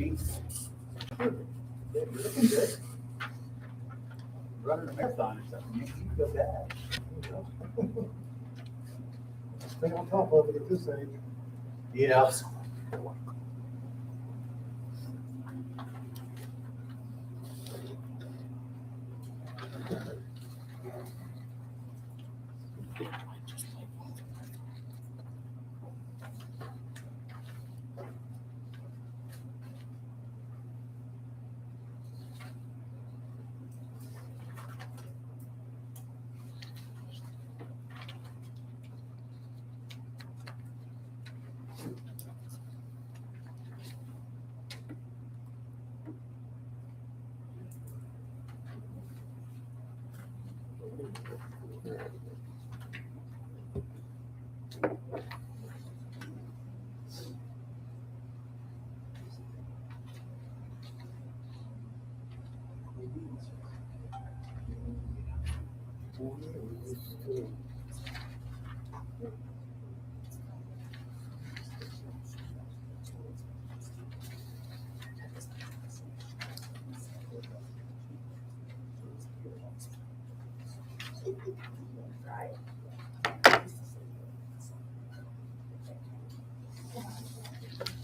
You're looking good. Running a marathon or something. You feel bad. Stay on top of it at this age. Yeah.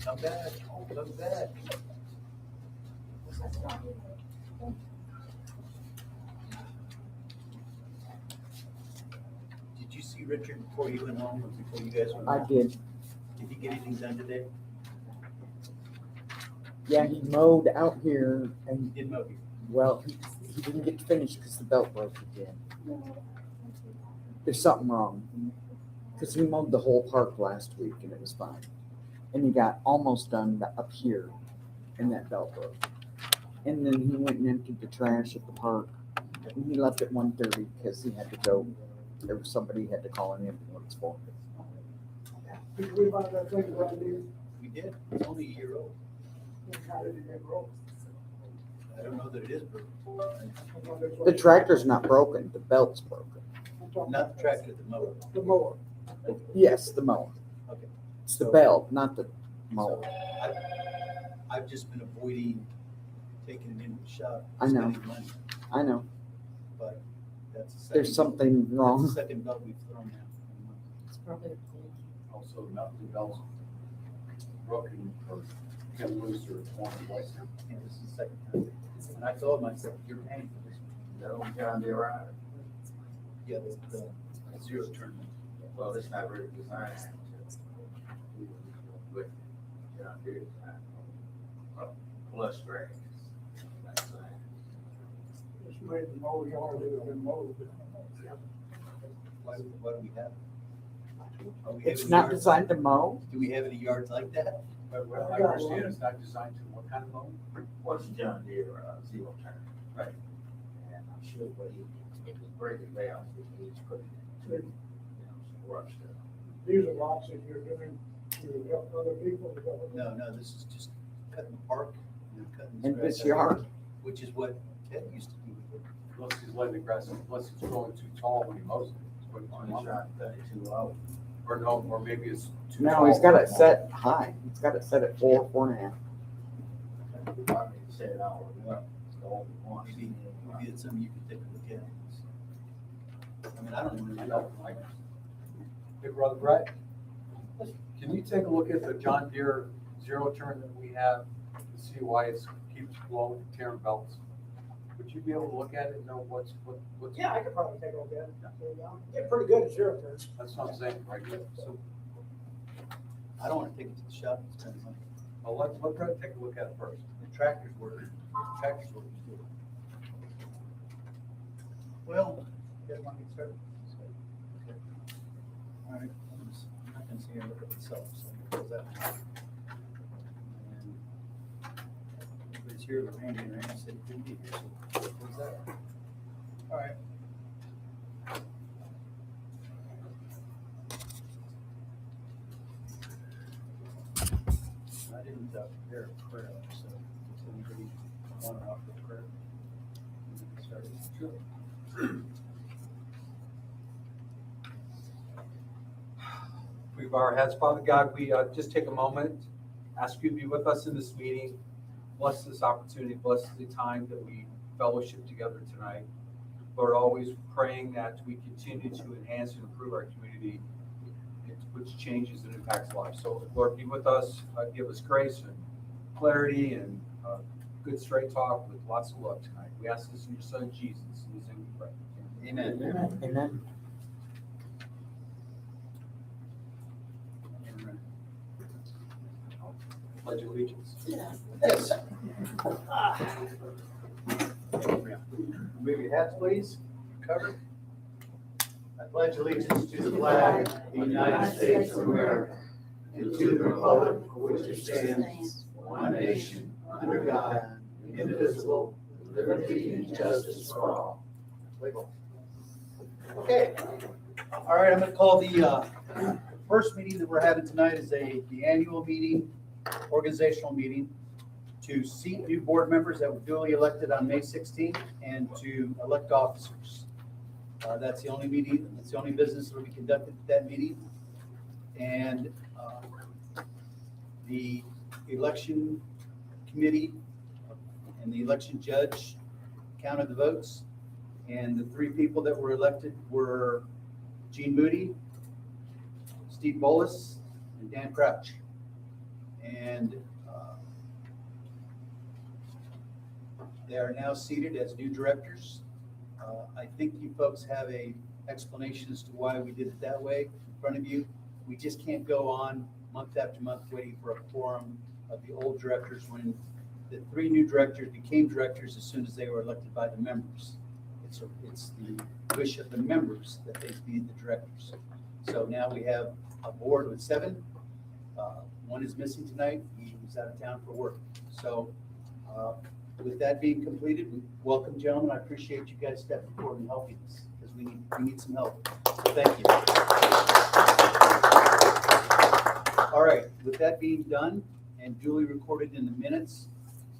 Come back. Come back. Did you see Richard before you went home or before you guys went home? I did. Did he get anything done today? Yeah, he mowed out here, and He did mow you. well, he didn't get finished because the belt broke again. There's something wrong. Because he mowed the whole park last week and it was fine. And he got almost done up here and that belt broke. And then he went and emptied the trash at the park. And he left at 1:30 because he had to go. There was somebody he had to call an ambulance for. Did we buy that thing brand new? We did. It's only a year old. How did it get broke? I don't know that it is broken. The tractor's not broken, the belt's broken. Not the tractor, the mower. The mower. Yes, the mower. Okay. It's the belt, not the mower. I've just been avoiding taking it into the shop. I know. Spending money, I know. but that's the second. There's something that's the wrong. second belt we've thrown out. It's probably the cold. Also, the belts broken or come loose or torn twice now. And this is the second time. And I told myself, you're paying for this. That old John Deere rider. Yeah, the zero turn. Well, it's not really designed with John Deere design. Plus grass. Just made the mower yard, it had been mowed. Why do we have it? Are we It's having not yards designed to like- mow. Do we have any yards like that? But what I understand, it's not designed to what kind of loan? What's John Deere zero turn? Right. And I'm sure what he breaking down, he's putting it, some rough stuff. These are lots that you're doing to help other people. Is that what- No, this is just cutting the park and cutting In the this grass, yard. which is what Ted used to do with it. Unless he's letting the grass, unless it's growing too tall when he mows it. It's putting On too the long. shot, 32 low. Or no, or maybe it's too No, tall. he's got it set high. He's got it set at 4.5. Probably set it all up, the only one. Maybe it's something you could take a look at. I mean, I don't even know. Hey, Brother Brett, can you take a look at the John Deere zero turn that we have to see why it keeps blowing, tearing belts? Would you be able to look at it and know what's? Yeah, I could probably take a look at it. Get pretty good at zero turns. That's what I'm saying, right? So, I don't want to take it to the shop and spend money. well, let Brett take a look at it first. The tractor's working. Tractor's working too. Well, you guys want to get started? Okay. All right. I'm not going to see her look at itself, so close that. And everybody's here, but Randy and Randy said he couldn't be here, so close that. All right. I didn't prepare a prayer, so does anybody want to offer a prayer? We can get started. Sure. We bow our heads, Father God, we just take a moment, ask you to be with us in this meeting. bless this opportunity, bless the time that we fellowship together tonight. Lord, always praying that we continue to enhance and improve our community, which changes and impacts lives. So Lord, be with us, give us grace and clarity and good straight talk with lots of love tonight. We ask this in your son Jesus. In his name we pray. Amen. Amen. Pledge allegiance. Yes. Move your hats, please. Covered. I pledge allegiance to the flag of the United States of America and to the republic for which it stands, one nation, under God, indivisible, with liberty and justice for all. Okay. All right, I'm going to call the first meeting that we're having tonight is the annual meeting, organizational meeting, to seat new board members that were duly elected on May 16th and to elect officers. That's the only meeting, that's the only business that will be conducted at that meeting. And the election committee and the election judge counted the votes. And the three people that were elected were Gene Moody, Steve Bolus, and Dan Crouch. And they are now seated as new directors. I think you folks have a explanation as to why we did it that way in front of you. We just can't go on month after month waiting for a quorum of the old directors when the three new directors became directors as soon as they were elected by the members. It's the wish of the members that they be the directors. So now we have a board with 7. One is missing tonight. He was out of town for work. So with that being completed, welcome, gentlemen. I appreciate you guys stepping forward and helping us because we need some help. So thank you. All right, with that being done and duly recorded in the minutes,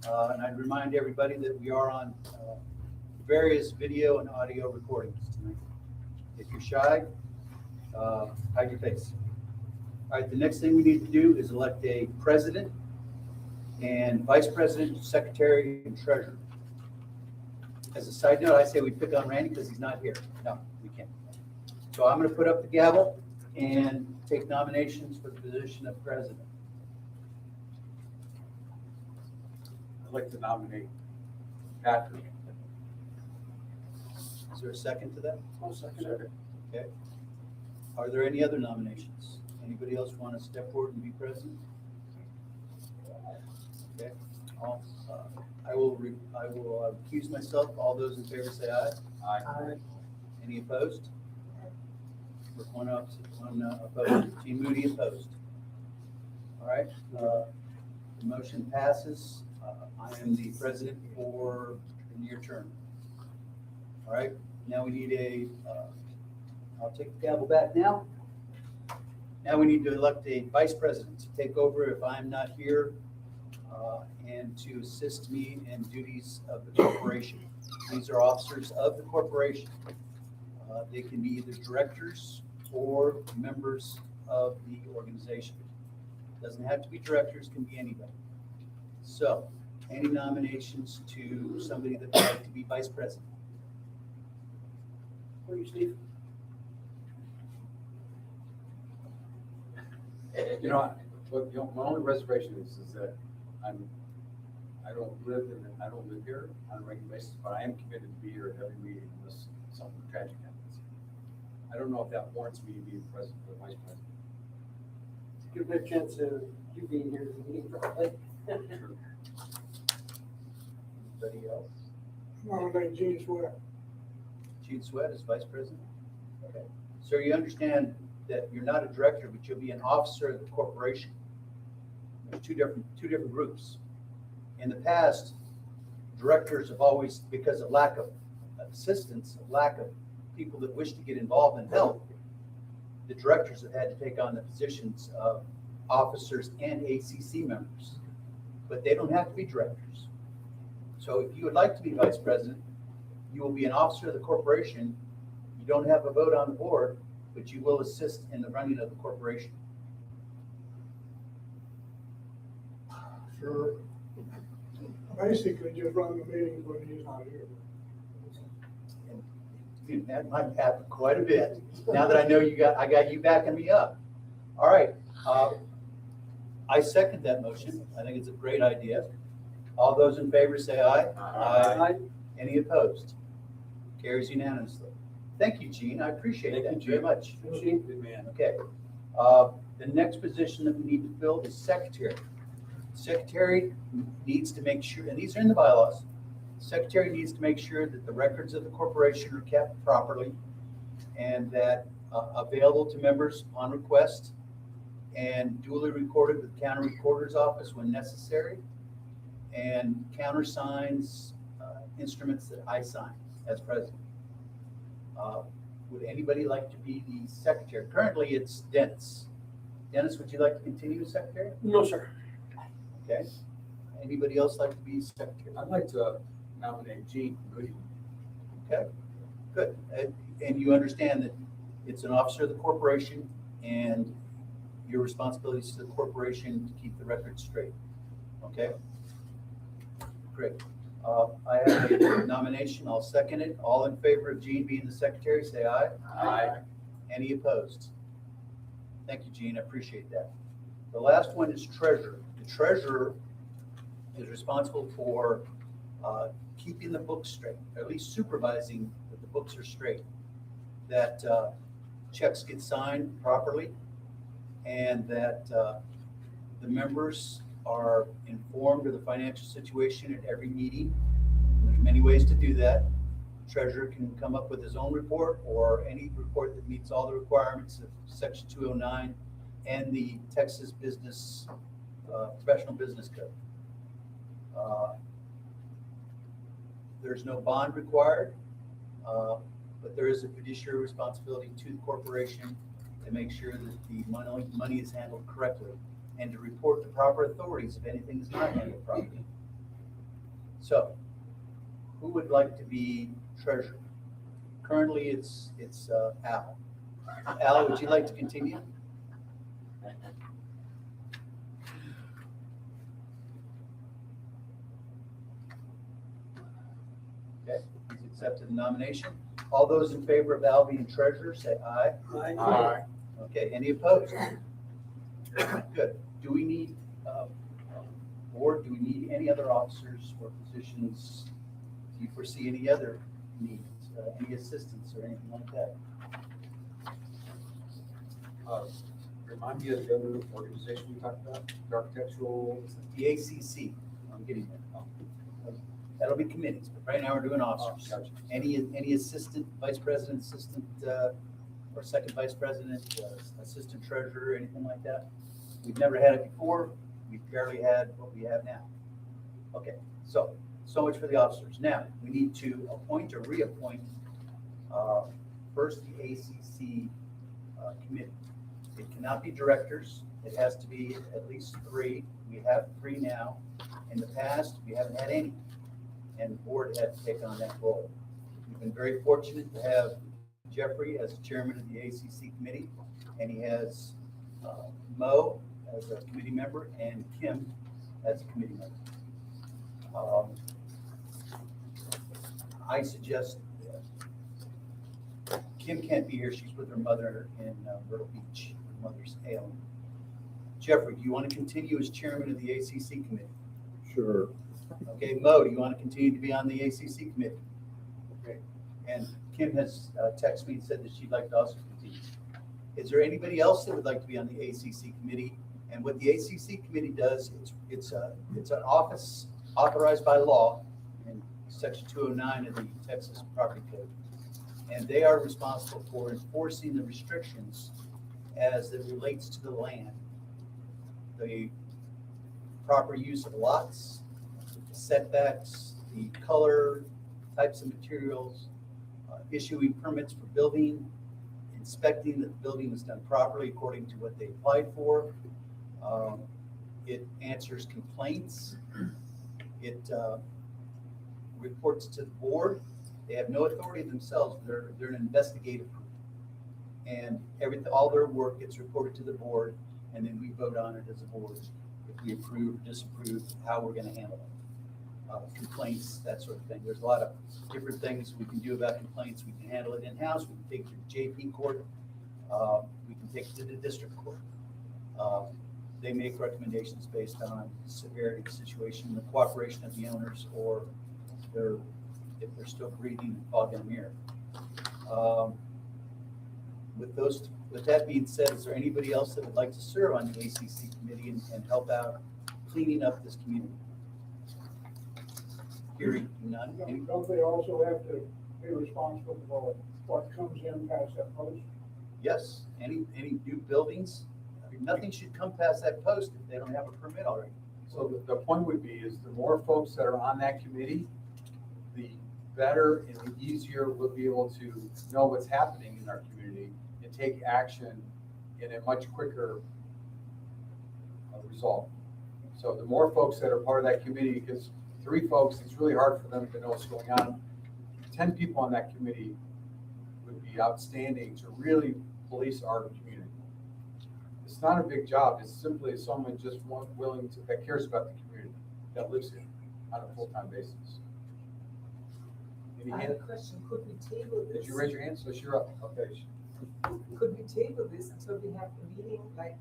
and I'd remind everybody that we are on various video and audio recordings tonight. If you're shy, hide your face. All right, the next thing we need to do is elect a president and vice president, secretary, and treasurer. As a side note, I say we pick on Randy because he's not here. No, we can't. So I'm going to put up the gavel and take nominations for the position of president. I'd like to nominate Patrick. Is there a second to that? I'll second it. Okay. Are there any other nominations? Anybody else want to step forward and be president? Okay. I will recuse myself. All those in favor say aye. Aye. Any opposed? With one opposed. Team Moody opposed. All right. The motion passes. I am the president for the near term. All right. Now we need I'll take the gavel back now. Now we need to elect a vice president to take over if I'm not here and to assist me in duties of the corporation. These are officers of the corporation. They can be either directors or members of the organization. Doesn't have to be directors, can be anybody. So, any nominations to somebody that would like to be vice president? Where are you, Steve? You know, my only reservation is that I don't live here on a regular basis, but I am committed to be here at every meeting unless something tragic happens. I don't know if that warrants me being president or vice president. Give me a chance of you being here at the meeting, probably. Anybody else? I'm going to Gene Swear. Gene Sweat is vice president? Okay. So you understand that you're not a director, but you'll be an officer of the corporation. There's two different groups. In the past, directors have always, because of lack of assistance, lack of people that wish to get involved and help, the directors have had to take on the positions of officers and ACC members. But they don't have to be directors. So if you would like to be vice president, you will be an officer of the corporation. You don't have a vote on the board, but you will assist in the running of the corporation. Sure. basically just run the meetings when he's not here. That might happen quite a bit. Now that I know I got you backing me up. All right. I second that motion. I think it's a great idea. All those in favor say aye. Aye. Any opposed? Carries unanimously. Thank you, Gene. I appreciate that very much. Good man. Okay. The next position that we need to fill is secretary. Secretary needs to make sure, and these are in the bylaws, secretary needs to make sure that the records of the corporation are kept properly and that available to members upon request and duly recorded with county recorder's office when necessary, and countersigns instruments that I sign as president. Would anybody like to be the secretary? Currently, it's Dennis. Dennis, would you like to continue as secretary? No, sir. Okay. Anybody else like to be secretary? I'd like to nominate Gene Goody. Okay, good. And you understand that it's an officer of the corporation and your responsibilities to the corporation to keep the record straight. Okay? Great. I have a nomination. I'll second it. All in favor of Gene being the secretary, say aye. Aye. Any opposed? Thank you, Gene. I appreciate that. The last one is treasurer. The treasurer is responsible for keeping the books straight, or at least supervising that the books are straight, that checks get signed properly, and that the members are informed of the financial situation at every meeting. There's many ways to do that. Treasurer can come up with his own report or any report that meets all the requirements of Section 209 and the Texas Business Professional Business Code. There's no bond required, but there is a fiduciary responsibility to the corporation to make sure that the money is handled correctly and to report to proper authorities if anything is not handled properly. So, who would like to be treasurer? Currently, it's Al. Al, would you like to continue? Okay, he's accepted the nomination. All those in favor of Al being treasurer, say aye. Aye. Okay, any opposed? Good. Do we need, board, do we need any other officers or positions? Do you foresee any other needs, any assistance or anything like that? Remind me of the other organization we talked about, the architectural. The ACC, I'm getting there. That'll be committees, but right now we're doing officers. Gotcha. Any assistant, vice president, assistant, or second vice president, assistant treasurer, anything like that? We've never had it before. We've barely had what we have now. Okay, so much for the officers. Now, we need to appoint or reappoint first the ACC committee. It cannot be directors. It has to be at least 3. We have 3 now. In the past, we haven't had any, and the board had to take on that role. We've been very fortunate to have Jeffrey as chairman of the ACC committee, and he has Mo as a committee member and Kim as a committee member. I suggest Kim can't be here. She's with her mother in Myrtle Beach. Her mother's ailing. Jeffrey, do you want to continue as chairman of the ACC committee? Sure. Okay, Mo, do you want to continue to be on the ACC committee? Okay. And Kim has texted me and said that she'd like to also continue. Is there anybody else that would like to be on the ACC committee? And what the ACC committee does, it's an office authorized by law in Section 209 of the Texas Property Code. And they are responsible for enforcing the restrictions as it relates to the land, the proper use of lots, setbacks, the color, types of materials, issuing permits for building, inspecting that the building was done properly according to what they applied for. It answers complaints. It reports to the board. They have no authority themselves. They're an investigative group. And all their work gets reported to the board, and then we vote on it as a board if we approve or disapprove how we're going to handle it. complaints, that sort of thing. There's a lot of different things we can do about complaints. We can handle it in-house, we can take it to JP court, we can take it to the district court. They make recommendations based on severity of the situation, the cooperation of the owners, or if they're still breathing and fog in the mirror. With that being said, is there anybody else that would like to serve on the ACC committee and help out cleaning up this community? Hearing none. Don't they also have to be responsible for what comes in past that post? Yes, any new buildings, nothing should come past that post if they don't have a permit already. So the point would be is the more folks that are on that committee, the better and the easier we'll be able to know what's happening in our community and take action in a much quicker result. So the more folks that are part of that committee, because 3 folks, it's really hard for them to know what's going on. 10 people on that committee would be outstanding to really police our community. It's not a big job. It's simply someone just willing to, that cares about the community, that lives here on a full-time basis. Any I have hand? a question, could we table this? Did you raise your hand? So you're up. Okay. Could we table this until we have a meeting, like,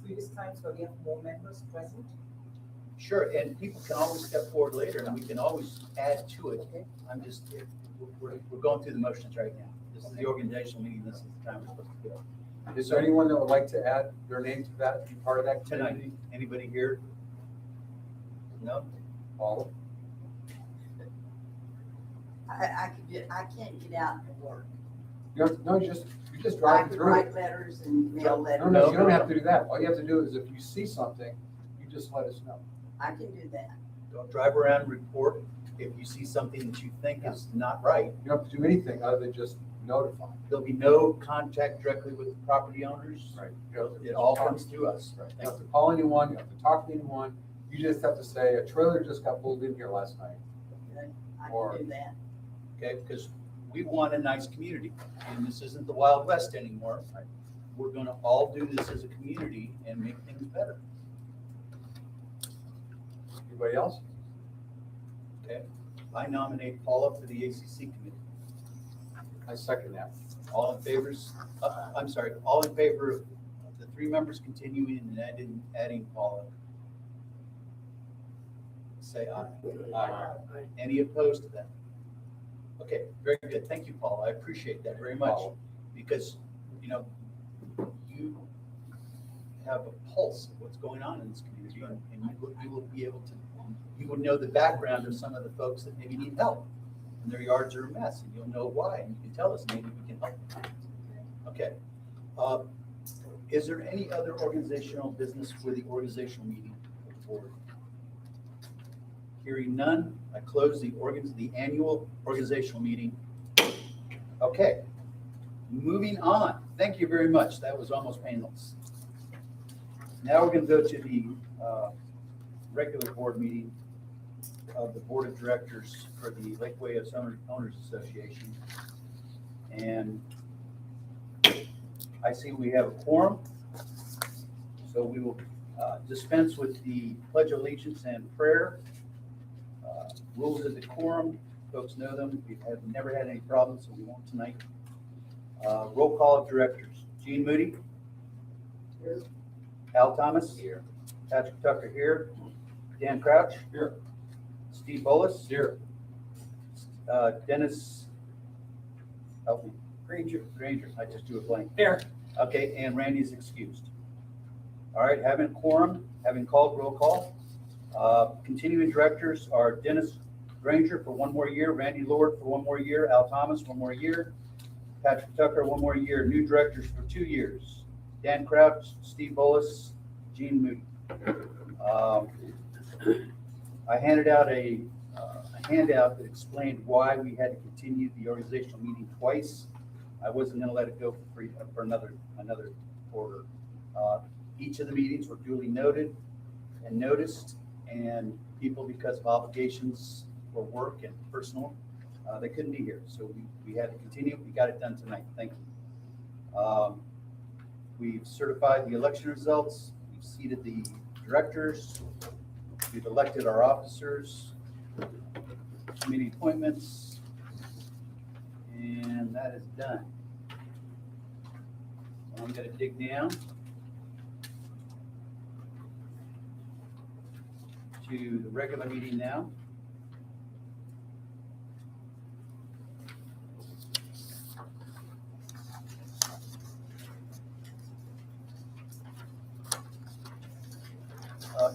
previous times where we have more members present? Sure, and people can always step forward later and we can always add to it. I'm just, we're going through the motions right now. This is the organizational meeting, this is the time we're supposed to go. Is there anyone that would like to add their name to that, be part of that Tonight, committee? anybody here? No? Paul? I can't get out and work. No, you just I drive could through write it. letters and mail letters. No, you don't have to do that. All you have to do is if you see something, you just let us know. I can do that. Don't drive around and report if you see something that you think is not right. You don't have to do anything other than just notify. There'll be no contact directly with the property owners. Right. It all comes through us. You don't Thank have you. to call anyone, you don't have to talk to anyone. You just have to say, a trailer just got pulled in here last night. I Or- can do that. Okay, because we want a nice community and this isn't the Wild West anymore. We're gonna all do this as a community and make things better. Anybody else? Okay, I nominate Paula for the ACC committee. I second that. All in favors, I'm sorry, all in favor of the 3 members continuing and adding Paula? Say aye. Aye. Any opposed to that? Okay, very good. Thank you, Paul. I appreciate that very much because, you have a pulse of what's going on in this community and you will be able to, you will know the background of some of the folks that maybe need help and their yards are a mess and you'll know why and you can tell us, maybe we can help. Okay. Is there any other organizational business for the organizational meeting of the board? Hearing none, I close the annual organizational meeting. Okay, moving on. Thank you very much. That was almost painless. Now we're going to go to the regular board meeting of the Board of Directors for the Lakeway Owners Association. And I see we have a quorum. So we will dispense with the Pledge of Allegiance and prayer. Rules of decorum, folks know them. We have never had any problems, so we won't tonight. Roll call of directors. Gene Moody. Here. Al Thomas. Here. Patrick Tucker here. Dan Crouch. Here. Steve Bolus. Here. Dennis. Help me. Granger. I just drew a blank. Here. Okay, and Randy's excused. All right, having quorum, having called roll call. Continuing directors are Dennis Granger for 1 more year, Randy Lord for 1 more year, Al Thomas 1 more year, Patrick Tucker 1 more year. New directors for 2 years, Dan Crouch, Steve Bolus, Gene Moody. I handed out a handout that explained why we had to continue the organizational meeting twice. I wasn't going to let it go for another quarter. Each of the meetings were duly noted and noticed, and people, because of obligations for work and personal, they couldn't be here. So we had to continue. We got it done tonight. Thank you. We've certified the election results. We've seated the directors. We've elected our officers. Committee appointments. And that is done. I'm gonna dig down to the regular meeting now.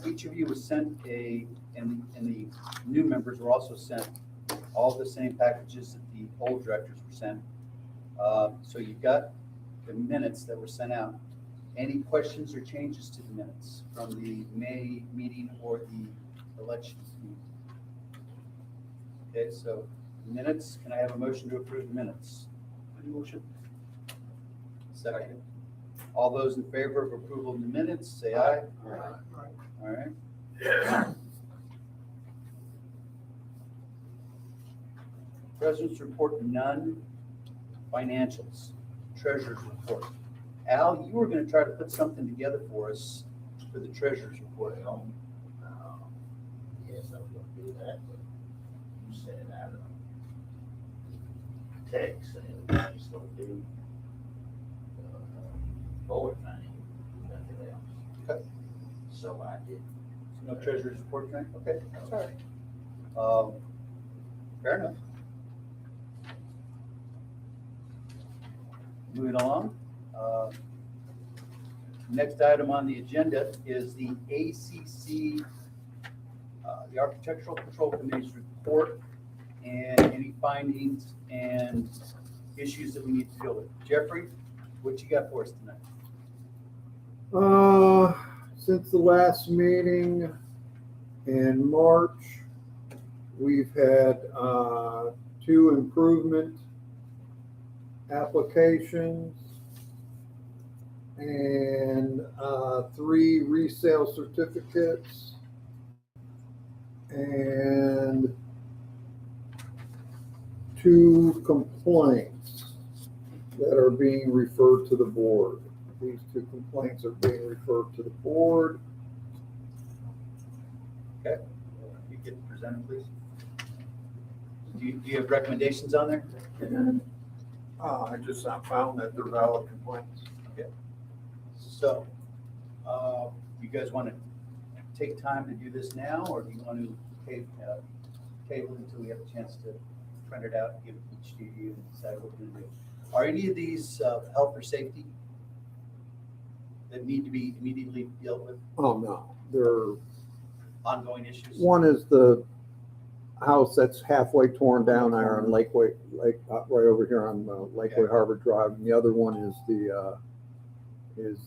Each of you was sent and the new members were also sent all the same packages that the old directors were sent. So you've got the minutes that were sent out. Any questions or changes to the minutes from the May meeting or the election meeting? Okay, so minutes, can I have a motion to approve the minutes? Motion. Second. All those in favor of approval of the minutes, say aye. All right. President's report, none. Financials, treasurer's report. Al, you were gonna try to put something together for us for the treasurer's report. Well, yes, I was gonna do that, but you said out of text, and I just gonna do forward thing, nothing else. Okay. So I did. No treasurer's report tonight? Okay, that's all right. Fair enough. Moving along. Next item on the agenda is the ACC, the Architectural Control Committee's report and any findings and issues that we need to deal with. Jeffrey, what you got for us tonight? Since the last meeting in March, we've had 2 improvement applications and 3 resale certificates and 2 complaints that are being referred to the board. These 2 complaints are being referred to the board. Okay, you get presented, please. Do you have recommendations on there? I just found that they're valid complaints. Okay. So, you guys want to take time to do this now, or do you want to table until we have a chance to print it out, give it each to you, and decide what we're going to do? Are any of these health or safety that need to be immediately dealt with? Oh, no, they're, Ongoing issues? one is the house that's halfway torn down there on Lakeway, right over here on Lakeway Okay. Harbor Drive, and the other one is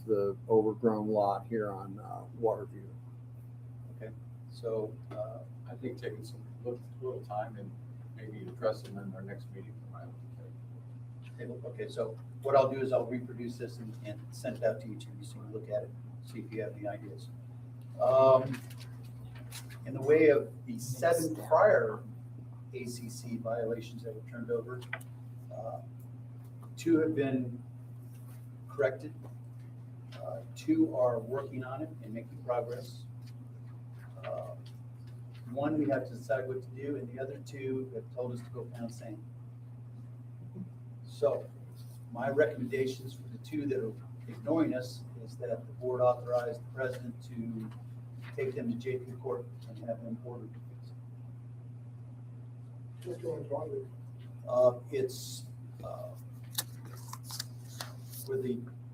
the overgrown lot here on Waterview. Okay, so, I think taking some little time and maybe address them in our next meeting. okay, so what I'll do is I'll reproduce this and send it out to you two, so you can look at it, see if you have any ideas. In the way of the 7 prior ACC violations that were turned over, 2 have been corrected. 2 are working on it and making progress. 1 we have to decide what to do, and the other 2 have told us to go pound sand. So my recommendations for the 2 that are ignoring us is that the board authorize the president to take them to JP court and have them ordered to fix it. Which one's on it? It's where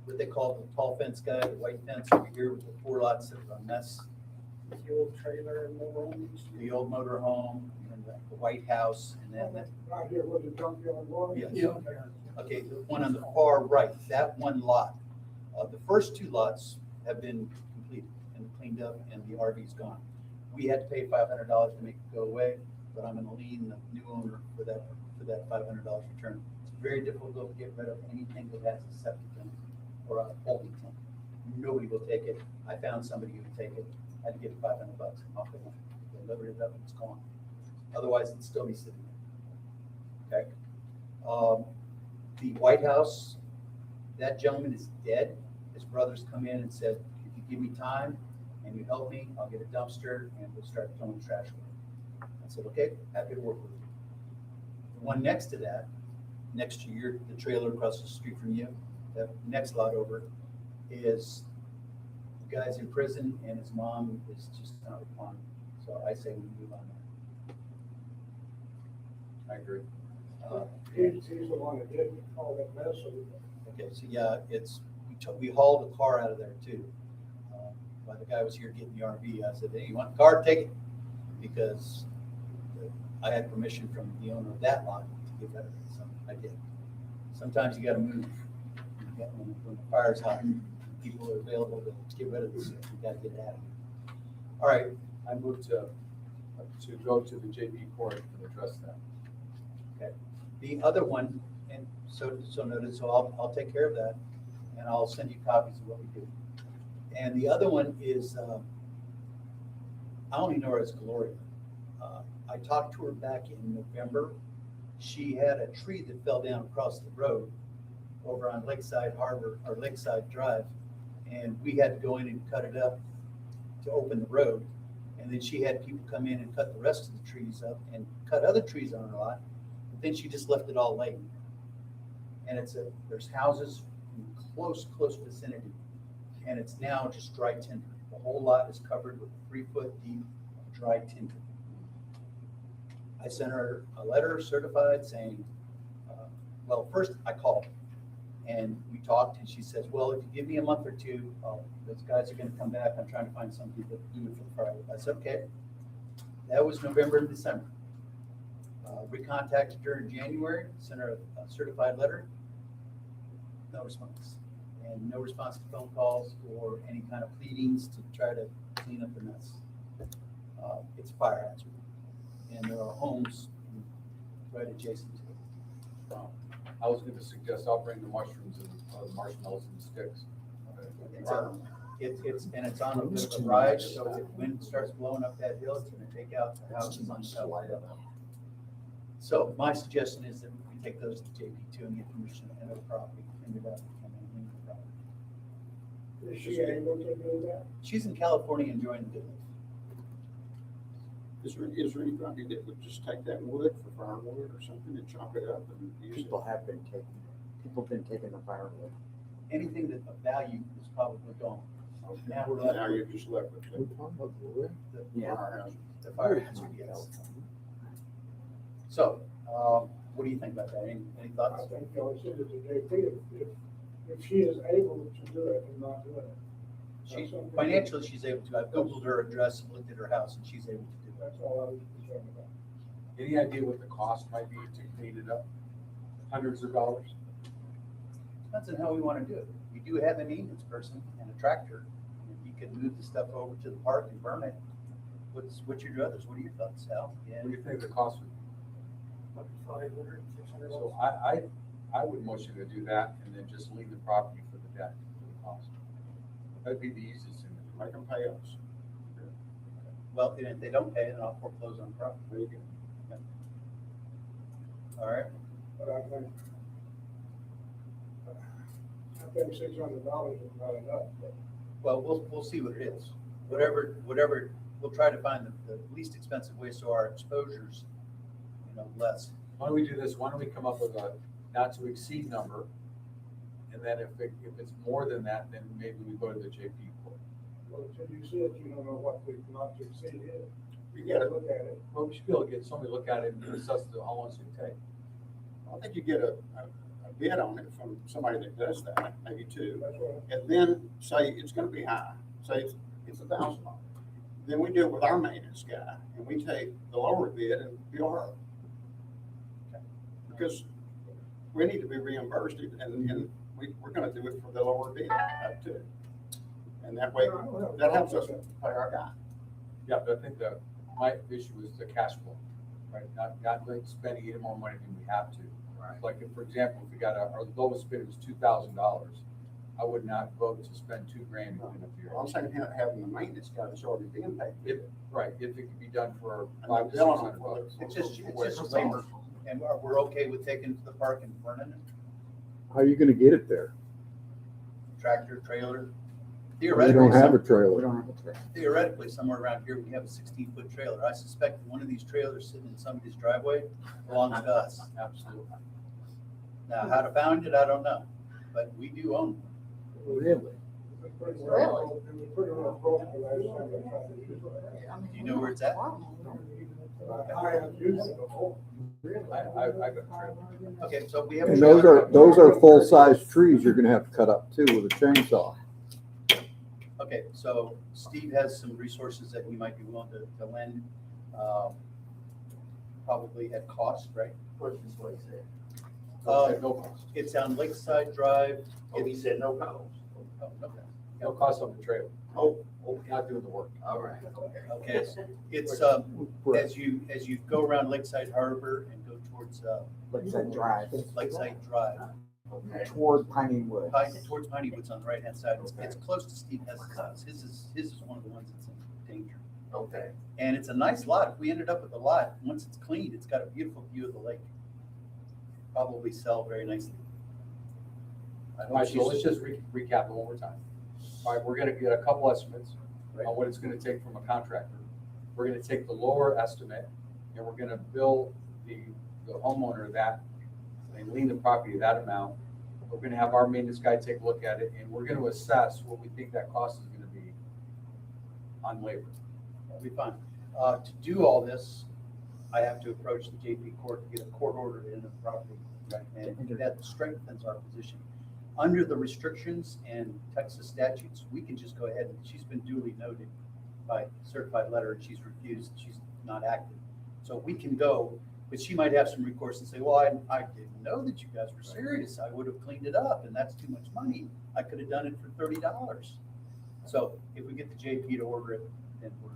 what they call the tall fence guy, the white fence over here with the 4 lots that are a mess. The old trailer and the homes. The old motor home and the White House, and then the Right here where the junkyard was. Yes. Yeah. okay, the one on the far right, that one lot. The first 2 lots have been completed and cleaned up, and the RV's gone. We had to pay $500 to make it go away, but I'm gonna lien the new owner for that $500 return. It's very difficult to get rid of anything that has a septic tank or a holding tank. Nobody will take it. I found somebody who would take it. I had to give it $500 and off they went. They delivered it up and it's gone. Otherwise, it'd still be sitting there. Okay. The White House, that gentleman is dead. His brothers come in and said, if you give me time and you help me, I'll get a dumpster and we'll start throwing trash away. said, okay, happy to work with you. The one next to that, next to the trailer across the street from you, that next lot over, is the guy's in prison and his mom is just not responding. So I say we move on I agree. that. He's the one that did all that mess, so Okay, so yeah, we hauled a car out of there too. While the guy was here getting the RV, I said, hey, you want the car? Take it. Because I had permission from the owner of that lot to get rid of it, so I did. Sometimes you gotta move. When the fire's hot, people are available to get rid of this, you gotta get it out of here. All right, I move to go to the JP court and address that. Okay. The other one, and so noted, so I'll take care of that, and I'll send you copies of what we do. And the other one is, I only know her as Gloria. I talked to her back in November. She had a tree that fell down across the road over on Lakeside Harbor, or Lakeside Drive, and we had to go in and cut it up to open the road. And then she had people come in and cut the rest of the trees up and cut other trees on her lot. But then she just left it all laying. And there's houses in close vicinity. And it's now just dry tinder. The whole lot is covered with 3-foot deep dry tinder. I sent her a letter certified saying, well, first I called and we talked and she says, well, if you give me a month or two, those guys are gonna come back. I'm trying to find somebody to do it for the private. I said, okay. That was November and December. Recontacted her in January, sent her a certified letter. No response. And no response to phone calls or any kind of pleadings to try to clean up the mess. It's a fire hazard. And there are homes right adjacent to it. I was going to suggest I'll bring the mushrooms and the marshmallows and sticks. It's on a ride, so if wind starts blowing up that hill, it's gonna take out the houses on the south side. So my suggestion is that we take those to JP2 and get permission to enter the property, clean it up, and then leave the property. is she able to do that? She's in California enjoying the good life. Is there anybody that would just take that wood for firewood or something and chop it up and use it? People have been taking the firewood. Anything that of value is probably gone. Now we're Now left you're just left with the Yeah. firehouse. the fire hazard, yes. So, what do you think about that? Any I thoughts? think, I said it to JP, if she is able to do it and not doing it. Financially, she's able to. I've Googled her address and looked at her house and she's able to do that. That's all I was concerned about. Any idea what the cost might be to clean it up? Hundreds of dollars? Depends on how we want to do it. We do have a maintenance person and a tractor. If you could move the stuff over to the park and burn it, what's your druthers? What are your thoughts, Sal? Yeah. What do you think the cost would be? 500, 600. So I would motion to do that and then just leave the property for the debt for the cost. That'd be the easiest thing to do. Make them pay us. Well, and if they don't pay, then I'll foreclose on the property. There you go. All right. But I think $600 is not enough, but Well, we'll see what it is. Whatever, we'll try to find the least expensive way so our exposure's, less. Why don't we do this? Why don't we come up with a not to exceed number? And then if it's more than that, then maybe we go to the JP court. well, until you see it, you don't know what the not to exceed is. You get it. Look at it. Well, we should be able to get somebody to look at it and assess how long it's gonna take. I think you get a bid on it from somebody that does that, maybe two. That's what, And then say it's gonna be high, say it's $1,000. Then we do it with our maintenance guy and we take the lower bid and bill her. Because we need to be reimbursed and we're gonna do it for the lower bid too. And that way, that helps us pay our guy. Yeah, but I think my issue is the cash flow, right? Not like spending any more money than we have to. Right. Like, if, for example, if we got our lowest bid was $2,000, I would not vote to spend $2,000 in a year. Well, I'm saying having the maintenance guy that's already being paid. Right, if it could be done for And $500 to billing them $600 for bucks. It's just labor. And we're okay with taking it to the park and burning it? How are you gonna get it there? Tractor, trailer, We theoretically, don't have a We trailer. don't have a trailer. theoretically, somewhere around here, we have a 16-foot trailer. I suspect one of these trailers sitting in somebody's driveway belongs to us. Absolutely. Now, how to find it, I don't know, but we do own one. Really? Really? It was pretty rough road the last time they tried to use it. Do you know where it's at? I have used it before. I've got a trailer. Okay, so we have a And trailer. those are full-size trees you're gonna have to cut up too with a chainsaw. Okay, so Steve has some resources that he might be willing to lend, probably at cost, right? What's this way said? No cost. It's on Lakeside Drive. Oh, he said no cost. Oh, okay. No cost on the trailer. Oh, Not doing the work. all right, okay. Okay, it's, as you go around Lakeside Harbor and go towards, Lakeside Drive, Lakeside Drive, Okay. toward Piney Woods. towards Piney Woods on the right-hand side, it's close to Steve Hess's house. His is one of the ones that's in danger. Okay. And it's a nice lot. If we ended up with a lot, once it's cleaned, it's got a beautiful view of the lake. Probably sell very nicely. I All hope right, so let's she's, just recap it one more time. All right, we're gonna get a couple estimates on what it's gonna take from a contractor. We're gonna take the lower estimate and we're gonna bill the homeowner that and lien the property that amount. We're gonna have our maintenance guy take a look at it and we're gonna assess what we think that cost is gonna be on labor. that'll be fine. To do all this, I have to approach the JP court to get a court order in the property. And that strengthens our position. Under the restrictions and Texas statutes, we can just go ahead and she's been duly noted by certified letter and she's refused, she's not active. So we can go, but she might have some recourse and say, well, I didn't know that you guys were serious. I would have cleaned it up and that's too much money. I could have done it for $30. So if we get the JP to order it, then we're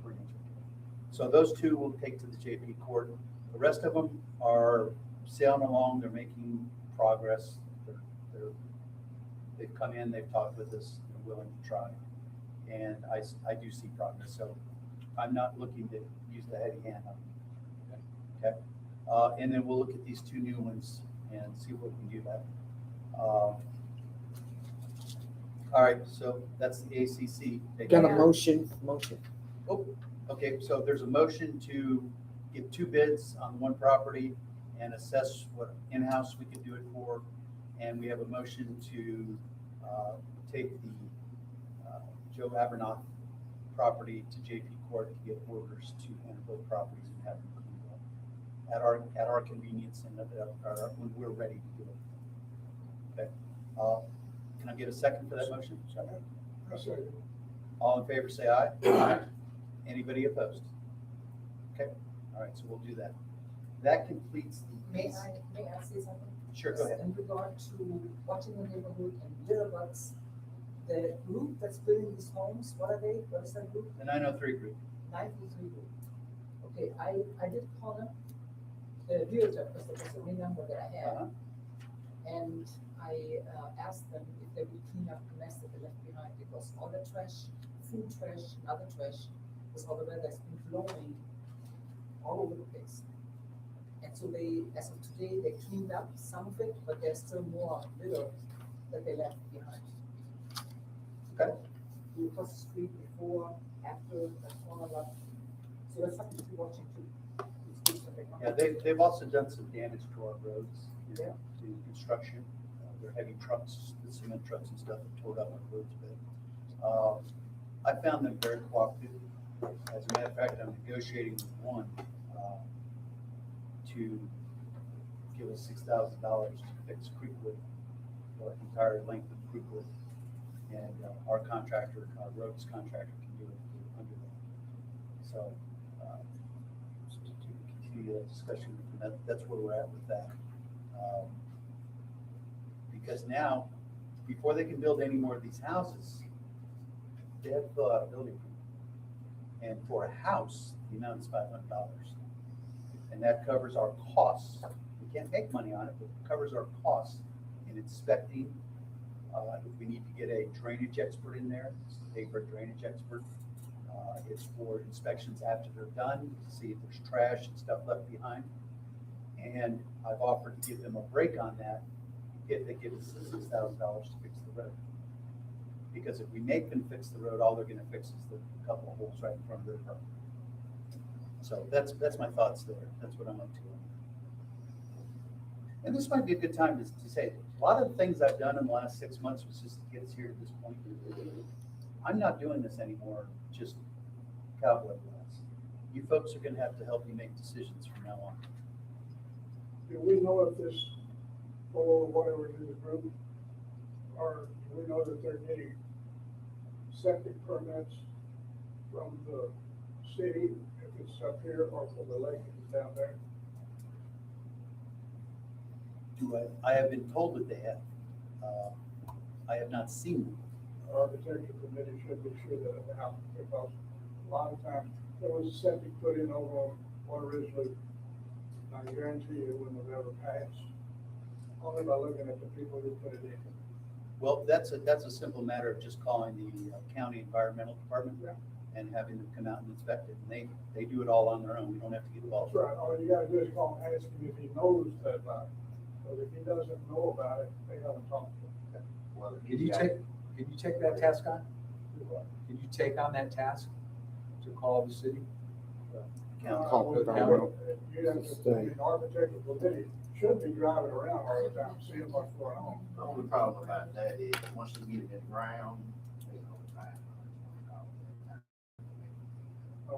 pretty much okay. So those two will take to the JP court. The rest of them are sailing along, they're making progress. They've come in, they've talked with us, they're willing to try. And I do see progress, so I'm not looking to use the heavy hand on them. Okay? And then we'll look at these two new ones and see what we can do that. All right, so that's the ACC. Got a motion. Oh, okay, so there's a motion to get two bids on one property and assess what in-house we could do it for. And we have a motion to take the Joe Abernoth property to JP Court to get orders to handle both properties and have them cleaned up at our convenience and when we're ready to do it. Okay. Can I get a second for that motion? I said, All in favor, say aye. Aye. Anybody opposed? Okay, all right, so we'll do that. That completes the. May I say something? Sure, go ahead. In regard to watching the neighborhood and little bugs, the group that's building these homes, what are they? What is that group? The 903 group. 923 group. Okay, I did call them, the realtor, because it was the only number that I had. And I asked them if they would clean up the mess that they left behind, because all the trash, food trash, and other trash, with all the weather has been blowing all over the place. And so they, as of today, they cleaned up some of it, but there's still more litter that they left behind. Okay. We crossed the street before, after, the corner lot. So that's something to be watching too. It's good that they come. Yeah, they've also done some damage to our roads, Yeah. to construction. Their heavy trucks, the cement trucks and stuff have tore up our roads a bit. I found them very cooperative. As a matter of fact, I'm negotiating with one to give us $6,000 to fix Creekwood, the entire length of Creekwood. And our contractor, our roads contractor can do it under that. So to continue that discussion, that's where we're at with that. Because now, before they can build any more of these houses, they have to fill out a building permit. And for a house, the amount is $500. And that covers our costs. We can't make money on it, but it covers our costs in inspecting. If we need to get a drainage expert in there, it's paid for a drainage expert. It's for inspections after they're done, to see if there's trash and stuff left behind. And I've offered to give them a break on that if they give us the $6,000 to fix the road. Because if we make them fix the road, all they're gonna fix is the couple of holes right in front of their property. So that's my thoughts there. That's what I'm up to. And this might be a good time to say, a lot of the things I've done in the last 6 months was just to get us here to this point. I'm not doing this anymore, just cowboy glass. You folks are gonna have to help me make decisions from now on. Do we know if this, or whatever it is, group, or do we know that they're getting septic permits from the city, if it's up here, or from the lake if it's down there? I have been told that they have. I have not seen them. Architecture committee should be sure that it happens, because a lot of times, there was a septic put in over on what originally, I guarantee you, it wouldn't have ever passed. Only by looking at the people who put it in. Well, that's a simple matter of just calling the county environmental department and having them come out and inspect it. And they do it all on their own. We don't have to get involved. That's right, all you gotta do is call and ask him if he knows that about it. But if he doesn't know about it, they haven't talked to him. Well, Can you take that task on? Can you take on that task to call the city? Call Well, the environmental. you'd have to, the architectural committee should be driving around all the time, seeing what's going on. The only problem about that is, once you get it in the ground, you know,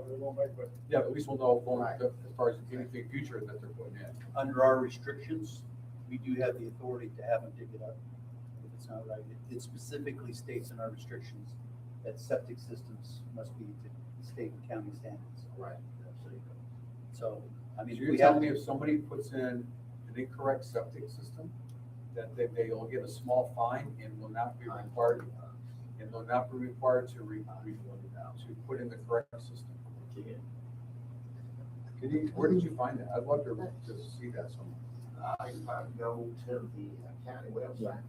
They won't make, but Yeah, at least we'll know Right. as far as anything future that they're putting in. Under our restrictions, we do have the authority to have them dig it up if it's not right. It specifically states in our restrictions that septic systems must be to state and county standards. right. So, I mean, So we you're have, telling me if somebody puts in an incorrect septic system, that they'll get a small fine and will not be required, to put in the correct system? Where did you find that? I'd love to see that somewhere. I go to the county website.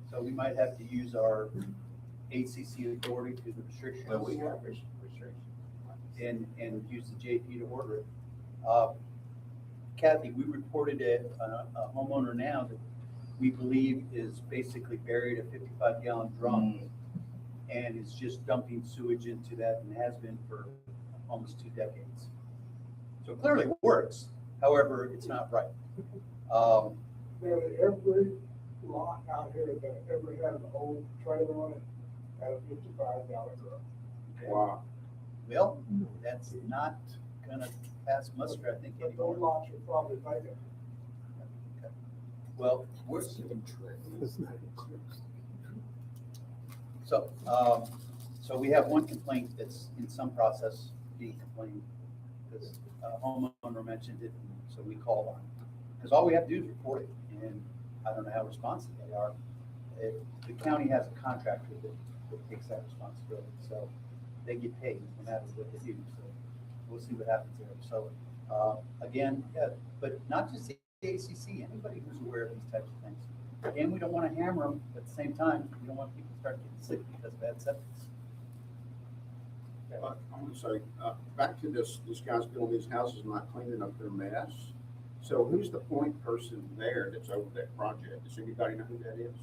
so we might have to use our ACC authority to the restrictions. Well, we have restrictions. and use the JP to order it. Kathy, we reported a homeowner now that we believe is basically buried a 55-gallon drum and is just dumping sewage into that and has been for almost 2 decades. So it clearly works, however, it's not right. nearly every lot out here that ever had an old trailer on it had a 55-gallon drum. Wow. Well, that's not gonna pass muster, I think, But those anymore. lots are probably vacant. Well, so we have one complaint that's in some process being complained, because a homeowner mentioned it, and so we called on it. Because all we have to do is report it, and I don't know how responsive they are. The county has a contract with it that takes that responsibility, so they get paid no matter what they do, so we'll see what happens there. So, again, yeah, but not just the ACC, anybody who's aware of these types of things. Again, we don't want to hammer them, but at the same time, we don't want people to start getting sick because of bad septics. I want to say, back to this guy's building these houses and not cleaning up their mess. So who's the point person there that's over that project? Does anybody know who that is?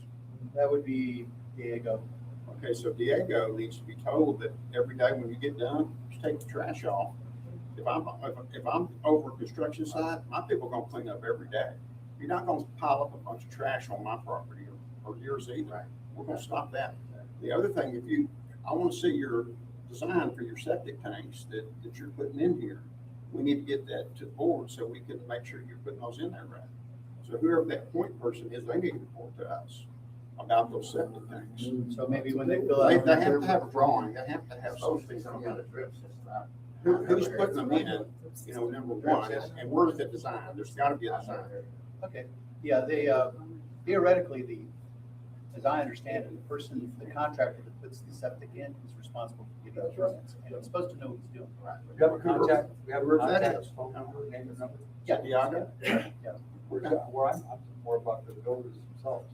That would be Diego. Okay, so Diego needs to be told that every day when you get done, just take the trash off. If I'm over a construction site, my people are gonna clean up every day. You're not gonna pile up a bunch of trash on my property or yours either. We're gonna stop that. The other thing, I wanna see your design for your septic tanks that you're putting in here. We need to get that to the board so we can make sure you're putting those in there right. So whoever that point person is, they need to report to us about those septic tanks. So maybe when they fill They out, have to have a drawing, they have to have something. Some kind of drip system. Who's putting them in, number one, and where's the design? There's gotta be a design. okay, yeah, they, theoretically, as I understand it, the contractor that puts the septic in is responsible for getting the permits, and it's supposed to know what he's doing. We have a contact, Where's that contact, at? phone number, name and number. Yeah, Diego? yeah. Where I'm more about the builders themselves.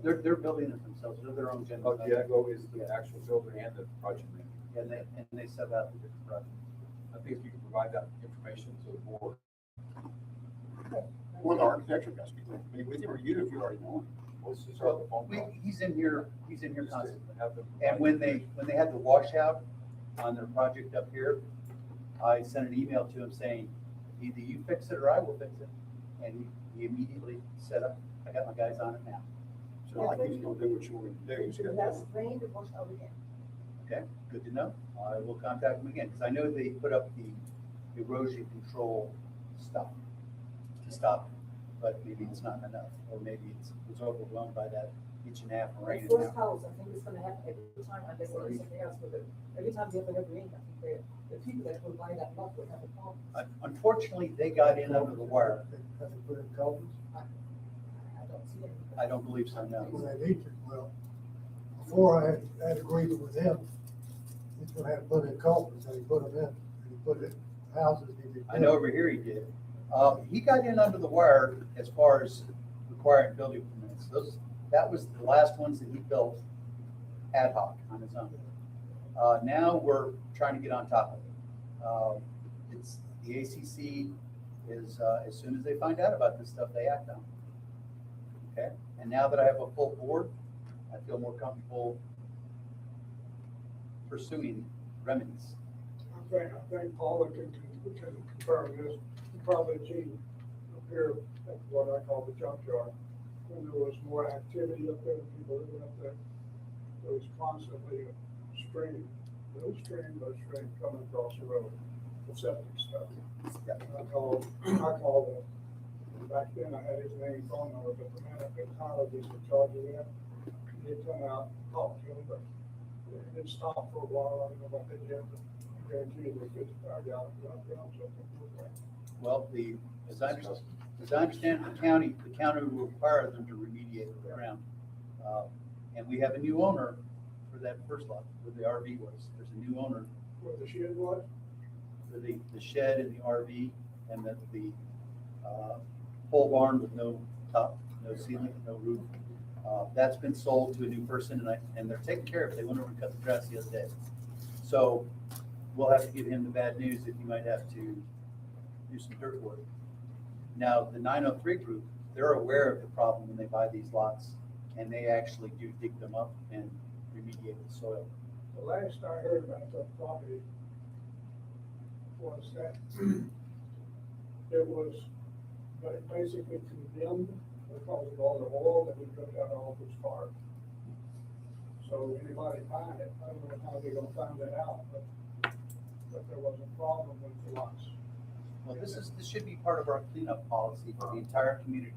They're building it themselves, they're their own general. Oh, Diego is the actual builder and the project manager. And they sub out the different projects. I think if you can provide that information to the board. Well, the architecture guys can meet with you, or you if you already know Let's just start the phone call. He's in here constantly. Have them- And when they had the washout on their project up here, I sent an email to him saying, either you fix it or I will fix it. And he immediately set up, I got my guys on it now. It's not like he's gonna do what you want him to do. He's If it got has rained, it washed out again. Okay, good to know. I will contact him again, because I know they put up the erosion control stuff to stop it, but maybe it's not enough, or maybe it was overwhelmed by that inch and a half of rain. The first house, I think it's gonna happen every time, I guess there's something else with it. Every time they have a rain, I think the people that will buy that lot will have a problem. Unfortunately, they got in under the wire. Have to put in culverts? I don't see any. I don't believe so, no. Well, they need to, well, before I had agreement with him, he's gonna have to put in culverts, and he put them in, and he put in houses. I know over here he did. He got in under the wire as far as requiring building permits. That was the last ones that he built ad hoc on his own. Now we're trying to get on top of it. It's, the ACC is, as soon as they find out about this stuff, they act on it. Okay? And now that I have a full board, I feel more comfortable pursuing remedies. I think Paula can confirm this, probably Gene up here at what I call the junkyard. When there was more activity up there, people living up there, there was constantly a stream, little stream coming across the road, the septic stuff. And I called him, back then I had his name, phone number, but the man up in college is in charge of that. He'd come out, talk to him, but it didn't stop for a while, I don't know what they did, but I guarantee you they could, I got it, something. Well, as I understand, the county will require them to remediate the ground. And we have a new owner for that first lot where the RV was. There's a new owner Where the shed was? for the shed and the RV and the pole barn with no top, no ceiling, no roof. That's been sold to a new person and they're taking care of it. They went over and cut the grass the other day. So we'll have to give him the bad news that he might have to do some dirt work. Now, the 903 group, they're aware of the problem when they buy these lots, and they actually do dig them up and remediate the soil. The last I heard about the property was that it was basically condemned because of all the oil that we took out of all those cars. So anybody buying it, I don't know how they're gonna find that out, but there was a problem with the lots. Well, this should be part of our cleanup policy for the entire community.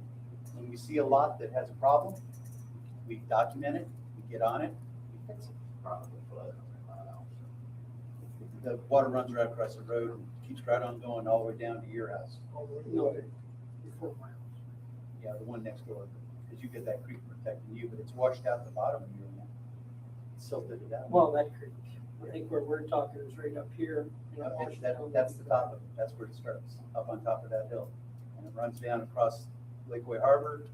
When we see a lot that has a problem, we document it, we get on it, we fix it. Probably flood. The water runs right across the road and keeps right on going all the way down to your house. No. Yeah, the one next door, because you get that creek protecting you, but it's washed out the bottom of your land. It silted it out. Well, that creek, I think where we're talking is right up here. you know, That's the top of it. That's where it starts, up on top of that hill. And it runs down across Lakeway Harbor,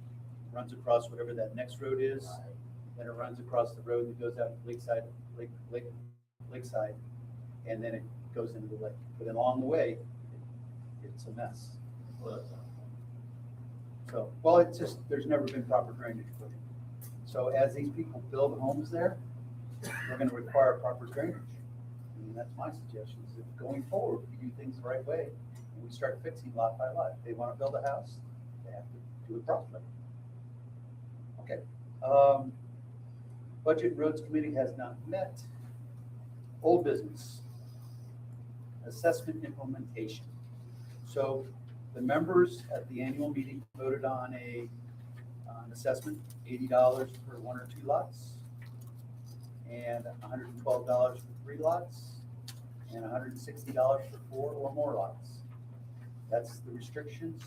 runs across whatever that next road is. Then it runs across the road that goes out to Lakeside, and then it goes into the lake. But then along the way, it's a mess. So, well, it's just, there's never been proper drainage put in. So as these people build homes there, we're gonna require proper drainage. I mean, that's my suggestion, is that going forward, we do things the right way, and we start fixing lot by lot. If they wanna build a house, they have to do it properly. Okay. Budget and Roads Committee has not met. Old business. Assessment implementation. So the members at the annual meeting voted on an assessment, $80 for 1 or 2 lots, and $112 for 3 lots, and $160 for 4 or more lots. That's the restrictions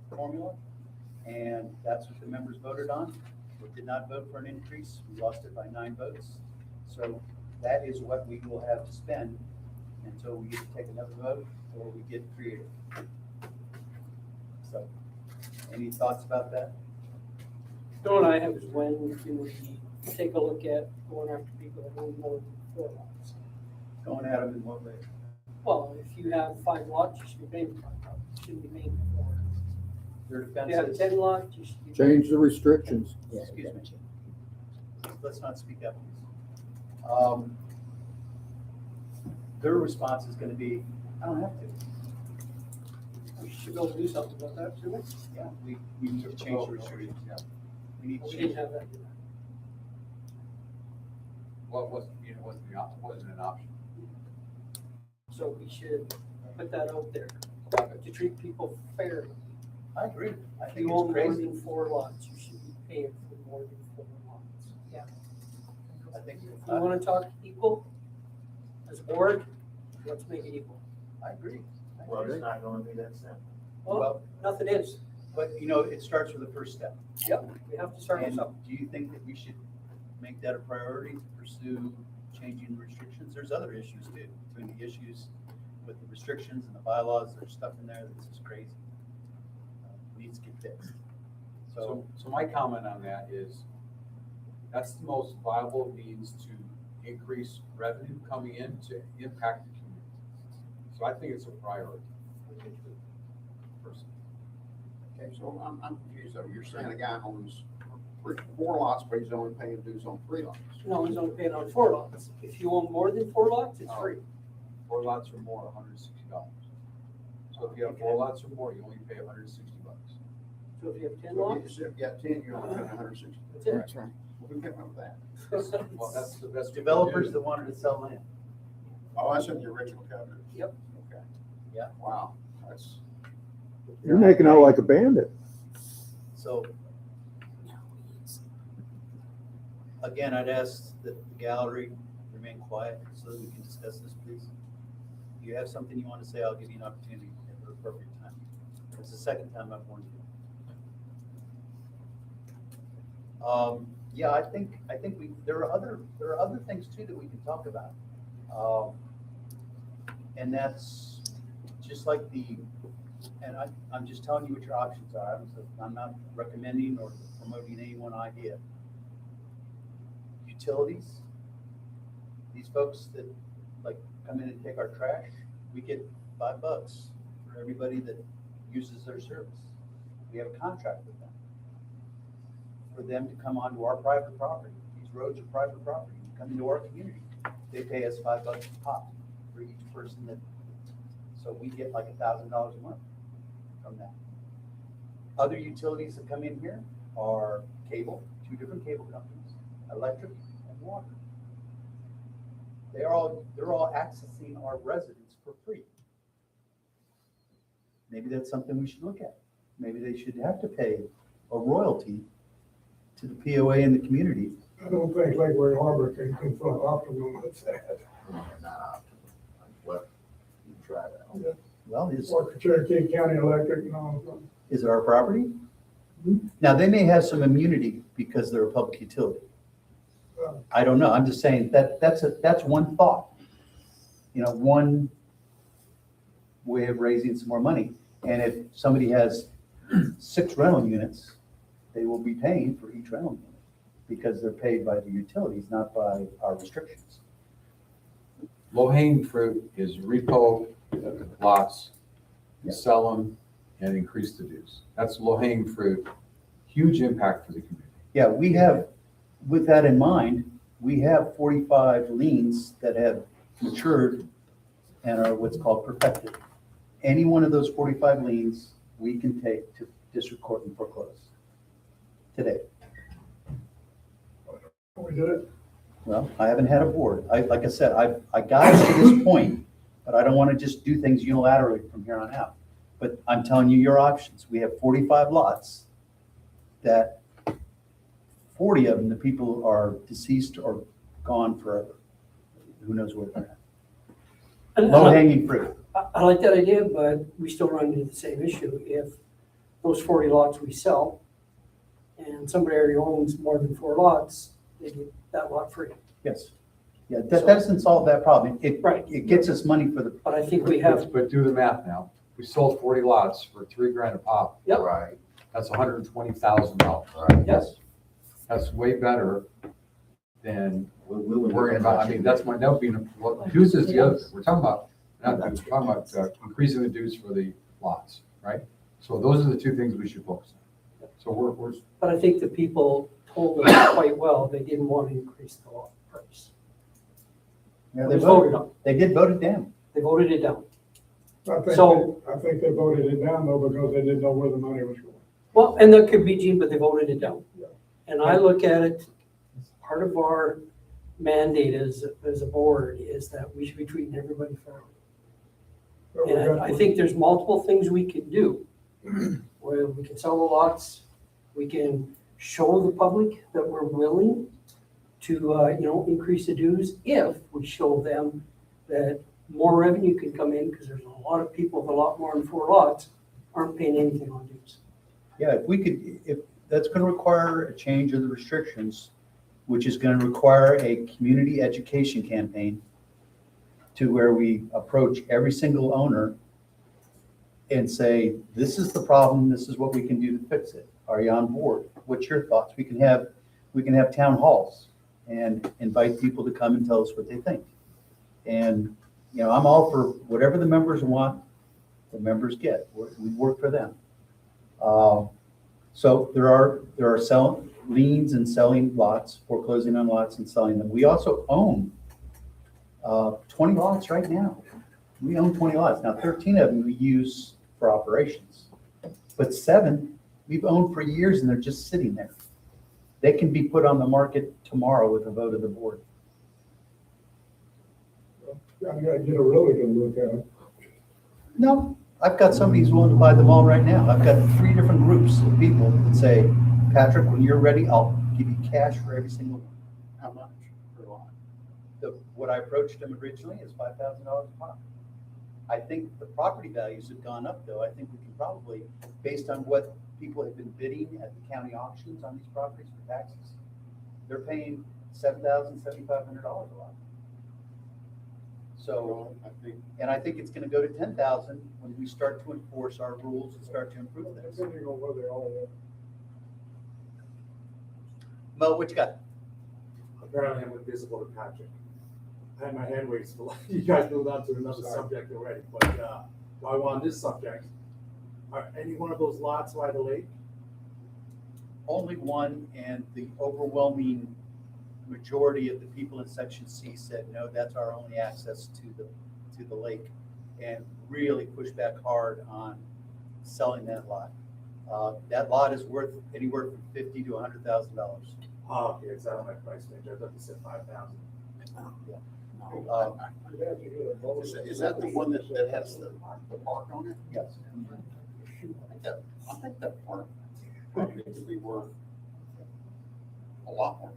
formula, and that's what the members voted on. We did not vote for an increase. We lost it by 9 votes. So that is what we will have to spend until we get to take another vote or we get creative. So, any thoughts about that? The one I have is when can we take a look at going after people that own more than 4 lots? Going at them in what way? Well, if you have 5 lots, you should be paying for 5 lots, you shouldn't be paying for 4. Their defense You have is, 10 lots, you should. Change the restrictions. Yeah, excuse me. Let's not speak up, please. Their response is gonna be, I don't have to. We should be able to do something about that, shouldn't we? Yeah, we need to change the restrictions. We need to We change. didn't have that. Well, it wasn't, wasn't an option. So we should put that out there, to treat people fairly. I agree. I If think you own it's more crazy. than 4 lots, you should be paying for more than 4 lots. I think, If you wanna talk equal, as a board, let's make it equal. I agree. I Well, agree. it's not gonna be that simple. Well, Well, nothing is. but you know, it starts with the first step. Yep, we have to start with And something. do you think that we should make that a priority to pursue changing restrictions? There's other issues too, between the issues with the restrictions and the bylaws, there's stuff in there that's just crazy. Needs to get fixed. So, So my comment on that is, that's the most viable means to increase revenue coming in to impact the community. So I think it's a priority. Personally. Okay, so I'm confused though. You're saying a guy owns 4 lots, but he's only paying dues on 3 lots. No, he's only paying on 4 lots. If you own more than 4 lots, it's free. 4 lots or more, $160. So if you have 4 lots or more, you only pay $160. So if you have 10 So lots, if you got 10, you're only paying 160. that's it. That's right. Well, who came up with that? Well, that's the best. we can developers do. that wanted to sell land. Oh, that's in the original covenant. Yep. Okay. Yeah. Wow, that's. You're making out like a bandit. So again, I'd ask that the gallery remain quiet so that we can discuss this, please. If you have something you want to say, I'll give you an opportunity at the appropriate time. It's the second time I've warned you. Yeah, I think there are other things too that we can talk about. And that's just like and I'm just telling you what your options are. I'm not recommending or promoting any one idea. Utilities, these folks that like come in and take our trash, we get $5 for everybody that uses their service. We have a contract with them. For them to come onto our private property. These roads are private property. You come into our community, they pay us $5 a pop for each person that, so we get like $1,000 a month from that. Other utilities that come in here are cable, 2 different cable companies, electric and water. They're all accessing our residents for free. Maybe that's something we should look at. Maybe they should have to pay a royalty to the POA and the community. I don't think Lakeway Harbor can confront Optimum with that. Not optimal. Well, you can try that. Well, Or Cherokee County Electric and all. is it our property? Now, they may have some immunity because they're a public utility. I don't know. I'm just saying that's one thought. You know, one way of raising some more money. And if somebody has 6 rental units, they will be paying for each rental unit because they're paid by the utilities, not by our restrictions. Low-hanging fruit is repo lots, Yeah. sell them, and increase the dues. That's low-hanging fruit, huge impact for the community. Yeah, we have, with that in mind, we have 45 liens that have matured and are what's called perfected. Any one of those 45 liens, we can take to district court and foreclose today. We did it. Well, I haven't had a board. Like I said, I got us to this point, but I don't want to just do things unilaterally from here on out. But I'm telling you your options. We have 45 lots that 40 of them, the people are deceased or gone forever. Who knows where they're at. Low hanging fruit. I like that idea, but we still run into the same issue. If those 40 lots we sell and somebody already owns more than 4 lots, they get that lot free. Yes. Yeah, that doesn't solve that problem. Right. It gets us money for the, But I think we have, But do the math now. We sold 40 lots for $3,000 a pop. Yep. Right, That's $120,000. right. yes, That's way better than We would worrying about, I mean, that would be, dues is the other, we're talking about, not dues, we're talking about increasing the dues for the lots, right? So those are the two things we should focus on. So we're, But I think the people told us quite well, they didn't want to increase the lot price. Yeah, It they was voted voted, on. they did vote it down. They voted it down. I think they voted it down though because they didn't know where the money was going. Well, and that could be, Gene, but they voted it down. Yeah. And I look at it, part of our mandate as a board is that we should be treating everybody fairly. But we And got- I think there's multiple things we can do. Where we can sell the lots, we can show the public that we're willing to, increase the dues if we show them that more revenue can come in, because there's a lot of people with a lot more than 4 lots aren't paying anything on dues. Yeah, if that's gonna require a change of the restrictions, which is gonna require a community education campaign to where we approach every single owner and say, this is the problem, this is what we can do to fix it. Are you on board? What's your thoughts? We can have town halls and invite people to come and tell us what they think. And, I'm all for whatever the members want, the members get. We work for them. So there are selling liens and selling lots, foreclosing on lots and selling them. We also own 20 lots right now. We own 20 lots. Now, 13 of them we use for operations, but 7 we've owned for years and they're just sitting there. They can be put on the market tomorrow with a vote of the board. I gotta get a really good look at it. No, I've got somebody who's willing to buy them all right now. I've got 3 different groups of people that say, Patrick, when you're ready, I'll give you cash for every single one. How much per lot? What I approached them originally is $5,000 a pop. I think the property values have gone up though. I think we can probably, based on what people have been bidding at the county auctions on these properties for taxes, they're paying $7,000, $7,500 a lot. So, I think it's gonna go to 10,000 when we start to enforce our rules and start to improve this. Depending on where they all are. Mo, what you got? Apparently I'm invisible to Patrick. I had my hand raised, you guys moved on to another subject already, but while we're on this subject, are any one of those lots by the lake? Only one, and the overwhelming majority of the people in section C said, no, that's our only access to the lake, and really pushed back hard on selling that lot. That lot is worth anywhere from $50,000 to $100,000. Oh, okay, it's out of my price range, I thought you said 5,000. You'd have to get a vote. Is that the one that has the park on it? Yes. I think that park probably could be worth a lot more.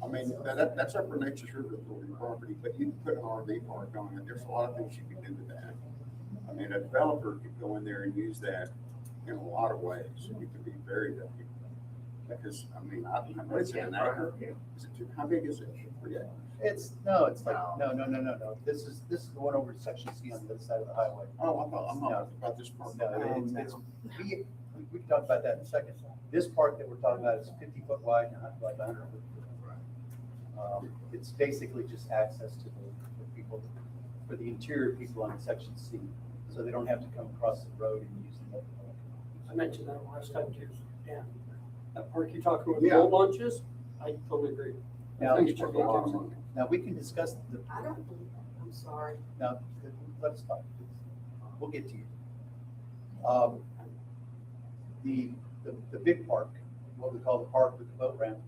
I mean, that's upper Nature's River Authority property, but you can put an RV park on it. There's a lot of things you can do with that. I mean, a developer could go in there and use that in a lot of ways. It could be very valuable. Because, I mean, I know it's in an acre. Is it how big is it? 3 acres? It's like, no. This is the one over in section C on the other side of the highway. Oh, I'm not about this part. No, we can talk about that in a second. This park that we're talking about is 50 foot wide and like 100 foot. It's basically just access to the people, for the interior people on section C, so they don't have to come across the road and use the. I mentioned that last time too. Yeah. That park you're talking with Yeah. boat launches, I totally agree. Now, I think it should be kept. now we can discuss the, I don't believe, I'm sorry. now, let us talk. We'll get to you. The big park, what we call the park with the boat ramp,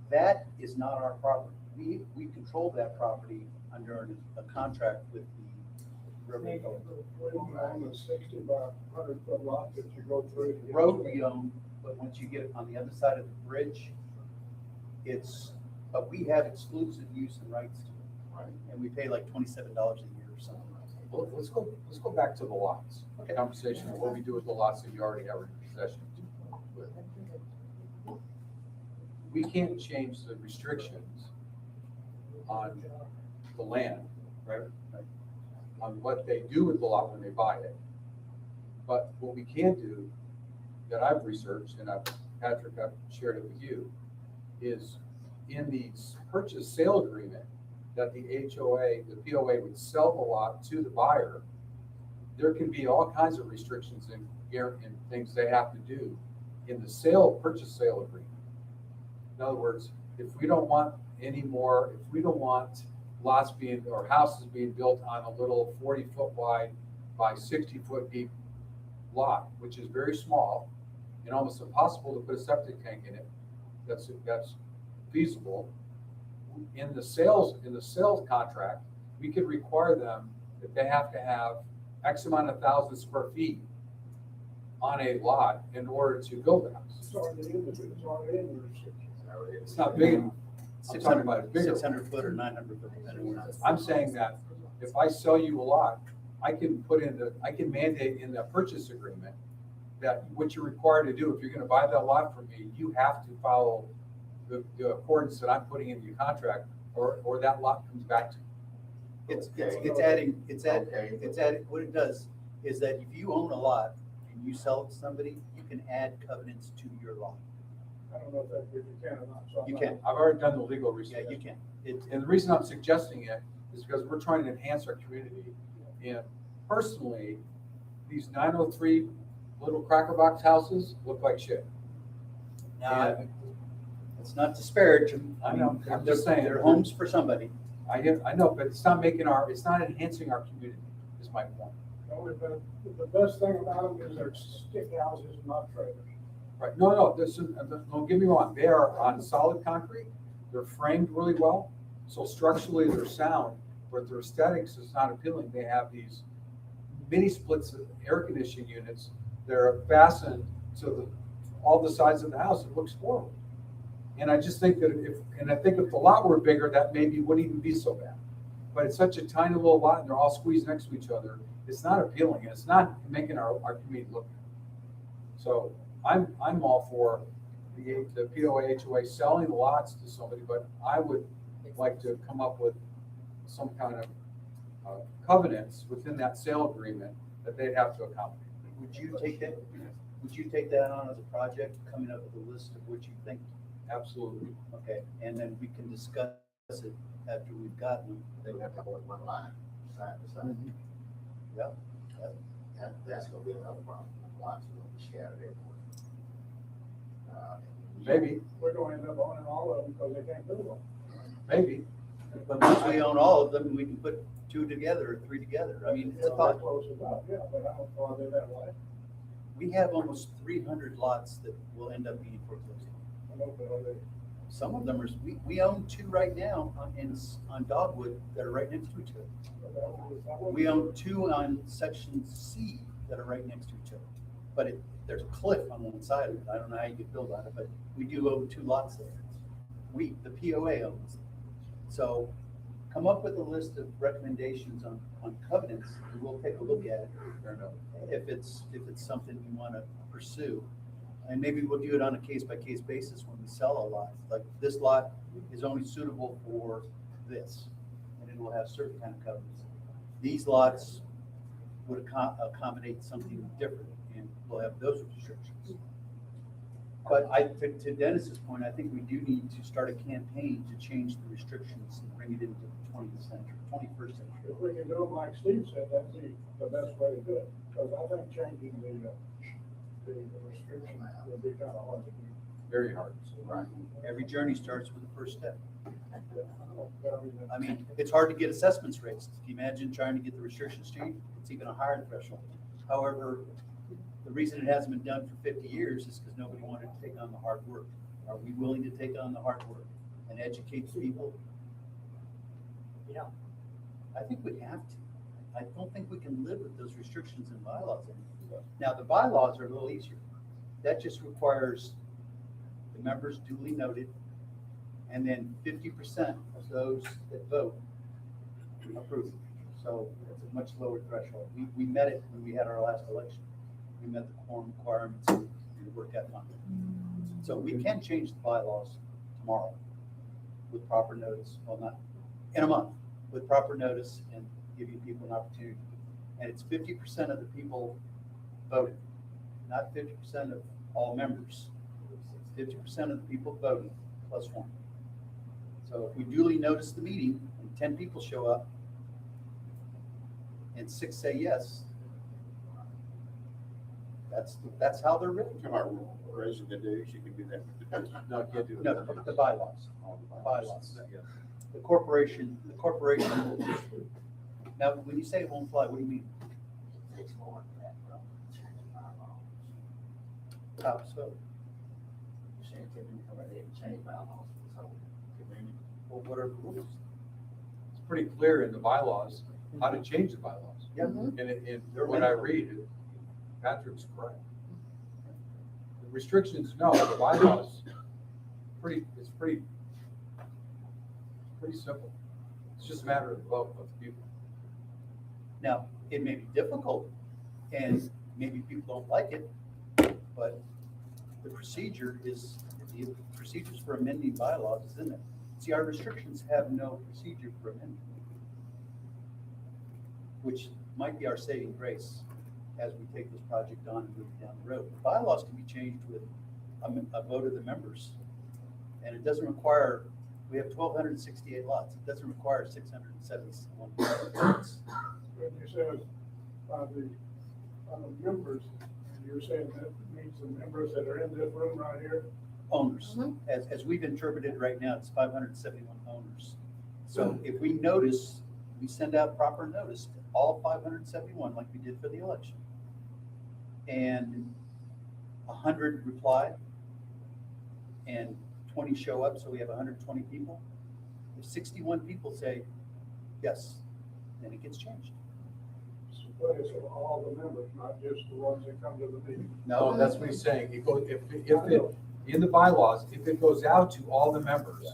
that is not our property. We control that property under a contract with the river authority. On the 60 by 100 foot lot that you go through. to get Road to. we own, but once you get on the other side of the bridge, but we have exclusive use and rights to it. Right. And we pay like $27 a year or something. well, let's go back to the lots. Okay. Conversation of what we do with the lots that you already have in possession. We can't change the restrictions on the land, right? On what they do with the lot when they buy it. But what we can do, that I've researched, and Patrick, I've shared it with you, is in the purchase sale agreement, that the HOA, the POA would sell the lot to the buyer there can be all kinds of restrictions and things they have to do in the purchase sale agreement. In other words, if we don't want lots being, or houses being built on a little 40-foot wide by 60-foot deep lot, which is very small and almost impossible to put a septic tank in it, that's feasible. In the sales contract, we could require them that they have to have X amount of 1,000 square feet on a lot in order to build the house. It's already in the restrictions. It's not big enough. I'm talking about a bigger. 600 foot or 900 foot, depending on. I'm saying that if I sell you a lot, I can mandate in the purchase agreement that what you're required to do, if you're gonna buy that lot from me, you have to follow the accordance that I'm putting in your contract, or that lot comes back to you. It's adding, what it does is that if you own a lot and you sell it to somebody, you can add covenants to your lot. I don't know if you can or not. So I'm You not- can, I've already done the legal yeah, research. you can. And the reason I'm suggesting it is because we're trying to enhance our community. And personally, these 903 little cracker box houses look like shit. Now, And it's not disparaging. I know, I'm just saying. They're homes for somebody. I know, but it's not enhancing our community, is my point. The best thing about them is they're stick houses, not trailers. Right, no, don't get me wrong, they are on solid concrete, they're framed really well, so structurally they're sound, but their aesthetics is not appealing. They have these mini splits of air conditioning units, they're fastened to all the sides of the house, it looks horrible. And I just think that if the lot were bigger, that maybe wouldn't even be so bad. But it's such a tiny little lot and they're all squeezed next to each other, it's not appealing, and it's not making our community look good. So I'm all for the POA, HOA selling the lots to somebody, but I would like to come up with some kind of covenants within that sale agreement that they'd have to accommodate. Would you take that on as a project, coming up with a list of what you think? Absolutely. Okay, and then we can discuss it after we've gotten them. They would have to go in one line, side to side. Yep. That's gonna be another problem. Lots are gonna be scattered everywhere. Maybe, We're going to end up owning all of them because they can't build them. maybe. But once we own all of them, we can put 2 together or 3 together. I mean, it's a They're thought. close enough, yeah, but I don't know they're that way. We have almost 300 lots that will end up being foreclosed on. I know, but are they? Some of them are, we own 2 right now on Dogwood that are right next to each other. We own 2 on section C that are right next to each other. But there's a cliff on one side of it. I don't know how you could build on it, but we do own 2 lots there. The POA owns them. So come up with a list of recommendations on covenants, and we'll take a look at it. If it's something we want to pursue. And maybe we'll do it on a case-by-case basis when we sell a lot. Like, this lot is only suitable for this, and it will have certain kind of covenants. These lots would accommodate something different, and we'll have those restrictions. But to Dennis's point, I think we do need to start a campaign to change the restrictions and bring it into the 21st century. If we can do it like Steve said, that's the best way to do it. Because I think changing the restriction would be kind of hard to do. Very hard. Right. Every journey starts with the first step. But I mean, it's hard to get assessments raised. If you imagine trying to get the restrictions changed, it's even a higher threshold. However, the reason it hasn't been done for 50 years is because nobody wanted to take on the hard work. Are we willing to take on the hard work and educate the people? Yeah, I think we have to. I don't think we can live with those restrictions and bylaws anymore. Now, the bylaws are a little easier. That just requires the members duly noted, and then 50% of those that vote approve. So it's a much lower threshold. We met it when we had our last election. We met the quorum requirements and it worked out fine. So we can change the bylaws tomorrow with proper notice. Well, not in a month, with proper notice and giving people an opportunity. And it's 50% of the people voting, not 50% of all members. It's 50% of the people voting plus 1. So if we duly notice the meeting and 10 people show up and 6 say yes, That's how they're written. Come on, raising the dues, you can do that with the dues. No, can't do No, that. the bylaws, bylaws. Yeah. The corporation rules. Now, when you say it won't fly, what do you mean? Takes more than that, bro. Change bylaws. How so? You said typically come in and change bylaws, so community. Well, what are the rules? It's pretty clear in the bylaws how to change the bylaws. Yeah. And what I read, Patrick's correct. The restrictions, no, the bylaws, it's pretty simple. It's just a matter of the vote of the people. Now, it may be difficult and maybe people don't like it, but the procedures for amending bylaws is in there. See, our restrictions have no procedure for amendment, which might be our saving grace as we take this project on and move it down the road. The bylaws can be changed with a vote of the members, and it doesn't require, we have 1,268 lots. It doesn't require 671 votes. When you said on the members, you're saying that means the members that are in this room right here? Owners. As we've interpreted right now, it's 571 owners. So if we notice, we send out proper notice to all 571 like we did for the election. And 100 reply and 20 show up, so we have 120 people. If 61 people say yes, then it gets changed. But it's for all the members, not just the ones that come to the meeting. No, that's what he's saying. It goes, if it, in the bylaws, if it goes out to all the members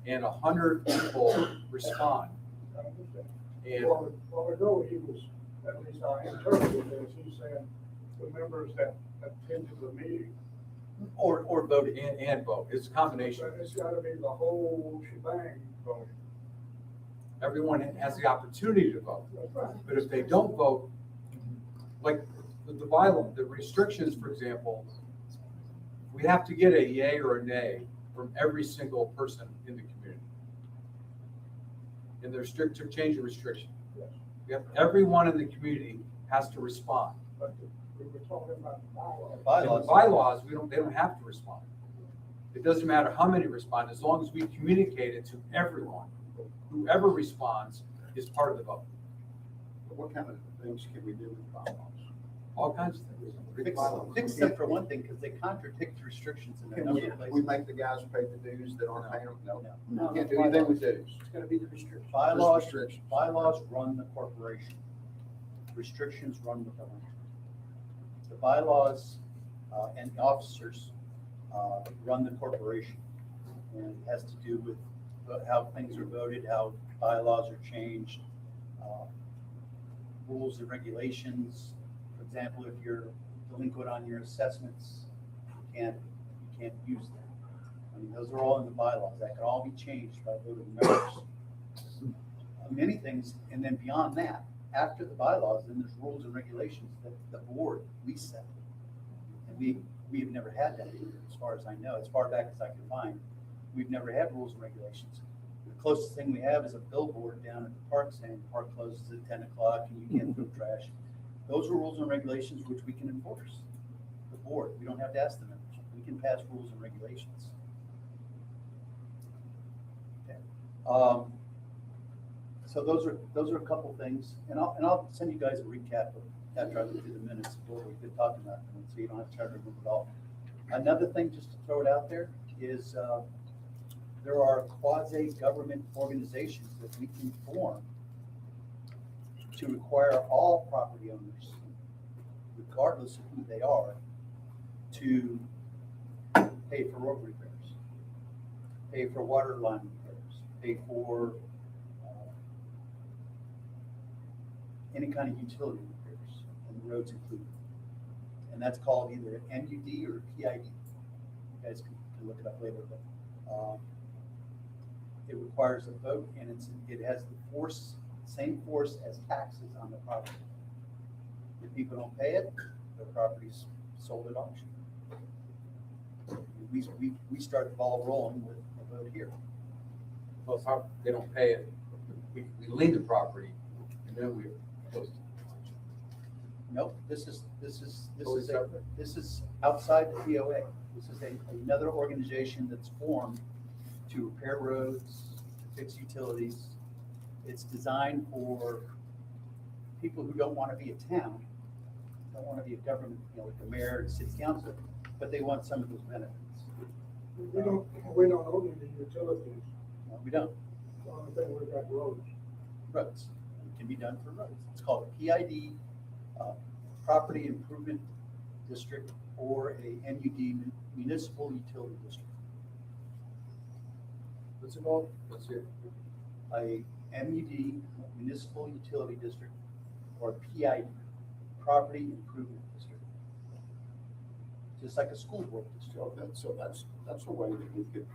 and 100 people respond, I understand. and Well, ago, he was, at least I interpreted this, he's saying the members that attended the meeting. Or voted. and vote, it's a combination. But it's gotta be the whole shebang voting. Everyone has the opportunity to vote, That's right. but if they don't vote, like the bylaw, the restrictions, for example, we have to get a yay or a nay from every single person in the community. And they're strict to change the restriction. Yes. We have, everyone in the community has to respond. But we were talking about the bylaws. In the Bylaws. bylaws, they don't have to respond. It doesn't matter how many respond, as long as we communicate it to everyone. Whoever responds is part of the vote. What kind of things can we do with bylaws? All kinds of things. Fix them for one thing, because they contradict restrictions in a Can number we, of we places. make the guys pay the dues that aren't paying them? No. No. We can't do anything with dues. It's gonna be the restriction. Bylaws, Just restrictions. bylaws run the corporation. Restrictions run the government. The bylaws and the officers run the corporation. And it has to do with how things are voted, how bylaws are changed, rules and regulations. For example, if you're delinquent on your assessments, you can't use them. I mean, those are all in the bylaws. That can all be changed by vote of the members. Many things, and then beyond that, after the bylaws, then there's rules and regulations that the board, we set. And we have never had that here, as far as I know, as far back as I can find. We've never had rules and regulations. The closest thing we have is a billboard down at the park saying the park closes at 10 o'clock and you can't throw trash. Those are rules and regulations which we can enforce. The board, we don't have to ask the members. We can pass rules and regulations. Okay. So those are a couple things, and I'll send you guys a recap of after I look through the minutes of what we've been talking about, so you don't have to try to remember it all. Another thing, just to throw it out there, is there are quasi-government organizations that we can form to require all property owners, regardless of who they are, to pay for road repairs, pay for water line repairs, pay for any kind of utility repairs, and the roads included. And that's called either MUD or PID. You guys can look it up later, but it requires a vote, and it has the same force as taxes on the property. If people don't pay it, the property's sold at auction. We start the ball rolling with a vote here. Well, if they don't pay it, we lien the property, and then we post it. Nope, this is Totally separate. this is outside the POA. This is another organization that's formed to repair roads, to fix utilities. It's designed for people who don't want to be a town, don't want to be a government, like the mayor and city council, but they want some of those benefits. We don't own any utilities, No, we don't. the only thing we've got roads. Roads, it can be done for roads. It's called a PID, Property Improvement District, or a MUD, Municipal Utility District. What's it called? Let's see. A MUD, Municipal Utility District, or PID, Property Improvement District. Just like a school board district. So that's a way that we could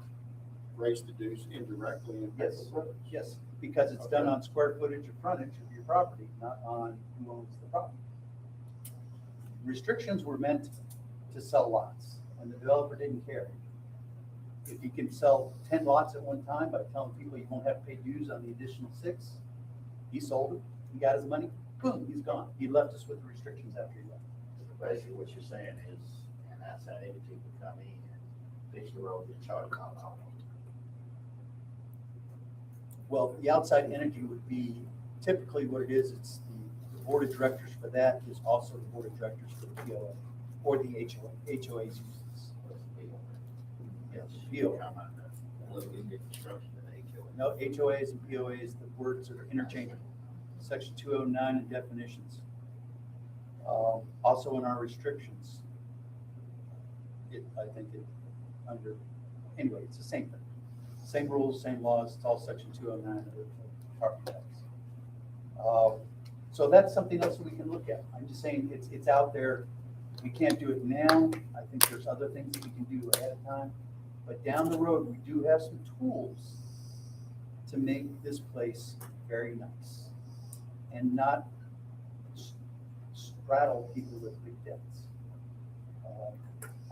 raise the dues indirectly and pay Yes, the roads. yes, because it's done on square footage of frontage of your property, not on who owns the property. Restrictions were meant to sell lots, and the developer didn't care. If you can sell 10 lots at one time by telling people you won't have to pay dues on the additional 6, he sold it, he got his money, boom, he's gone. He left us with the restrictions after he left. Basically, what you're saying is, an outside entity would come in and fix the road and charge costs on it. Well, the outside entity would be typically what it is, it's the board of directors for that is also the board of directors for the POA, or the HOA. HOAs use this. What's the deal? Yes, You POA. come out of, look at construction and HOA. No, HOAs and POAs, the words are interchangeable. Section 209 and definitions. Also in our restrictions, I think under, anyway, it's the same thing. Same rules, same laws, it's all section 209 of the property tax. So that's something else that we can look at. I'm just saying it's out there. We can't do it now. I think there's other things that we can do ahead of time. But down the road, we do have some tools to make this place very nice and not straddle people with big debts.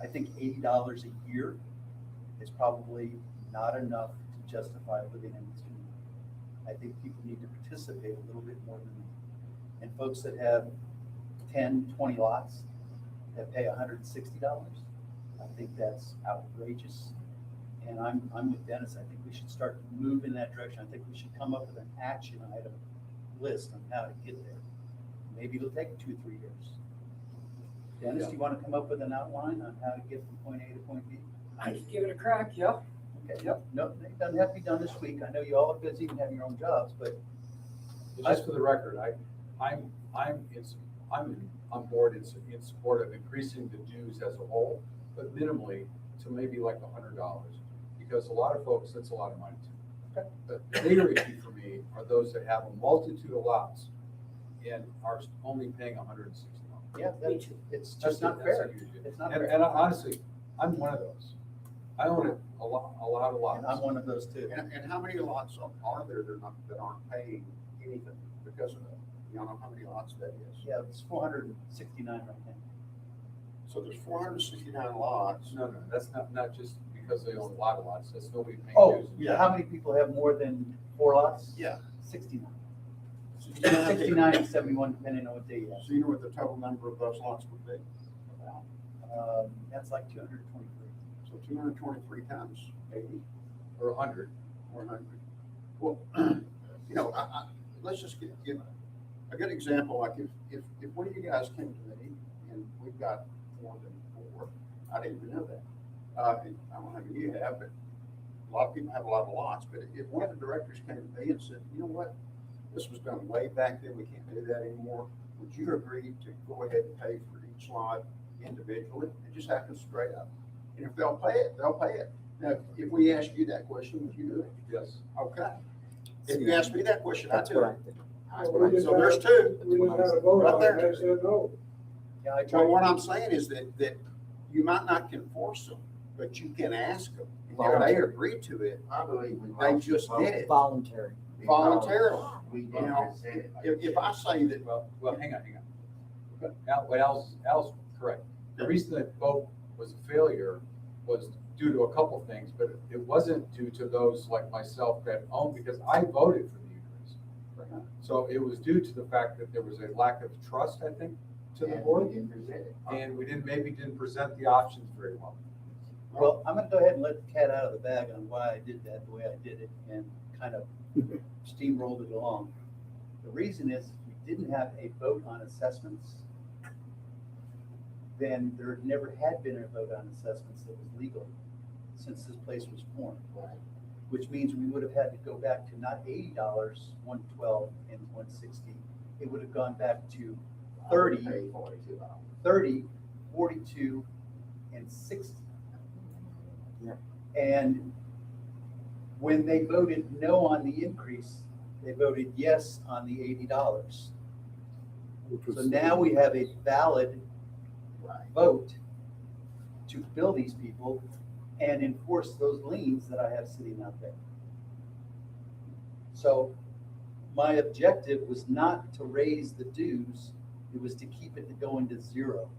I think $80 a year is probably not enough to justify living in this community. I think people need to participate a little bit more than that. And folks that have 10, 20 lots that pay $160, I think that's outrageous. And I'm with Dennis. I think we should start to move in that direction. I think we should come up with an action item list on how to get there. Maybe it'll take 2-3 years. Dennis, do you want to come up with an outline on how to get from point A to point B? I can give it a crack, yeah. Okay, yep, no, it doesn't have to be done this week. I know you all are busy and have your own jobs, but Just for the record, I'm on board in support of increasing the dues as a whole, but minimally to maybe like $100, because a lot of folks, that's a lot of money too. The bigger issue for me are those that have a multitude of lots and are only paying $160. yeah, Me too. it's just not That's fair. a huge issue. It's not And, fair. and honestly, I'm one of those. I own a lot of And I'm lots. one of those too. And how many lots are there that aren't paying anything because of that? You don't know how many lots that is? Yeah, it's 469 right now. So there's 469 lots. No, that's not just because they own a lot of lots, that's nobody paying Oh, dues. yeah, how many people have more than 4 lots? Yeah. 69. So you know how many- 69 and 71, depending on what day you have. So you know what the total number of those lots would be? That's like 223. So 223 times 80 Or 100. or 100. Well, you know, let's just give a good example. Like if one of you guys came to me and we've got more than 4, I didn't even know that. And I don't know how many you have, but a lot of people have a lot of lots. But if one of the directors came to me and said, you know what, this was done way back then, we can't do that anymore, would you agree to go ahead and pay for each lot individually? It just happens straight up. And if they'll pay it, they'll pay it. Now, if we ask you that question, would you do it? Yes. Okay. If you ask me that question, I That's do what I it. think. Well, we just So there's had- 2. We just had a vote Right on there. it, they said no. Yeah, I So tried. what I'm saying is that you might not can force them, but you can ask them. And if they Volunteer. agree to it, I believe we. they just did it Voluntary. voluntarily. We You know, said it. If I say that, Well, hang on. Al's correct. The reason that vote was a failure was due to a couple things, but it wasn't due to those like myself that owned, because I voted for the increase. So it was due to the fact that there was a lack of trust, I think, to the And board, we didn't present it. and we didn't present the options very well. Well, I'm gonna go ahead and let the cat out of the bag on why I did that the way I did it and kind of steamrolled it along. The reason is if we didn't have a vote on assessments, then there never had been a vote on assessments that was legal since this place was formed. Right. Which means we would have had to go back to not $80, 112 and 160. It would have gone back to 30, Pay $42. 30, 42, and 60. Yep. And when they voted no on the increase, they voted yes on the $80. which was- So now we have a valid Right. vote to bill these people and enforce those liens that I have sitting out there. So my objective was not to raise the dues, it was to keep it to going to zero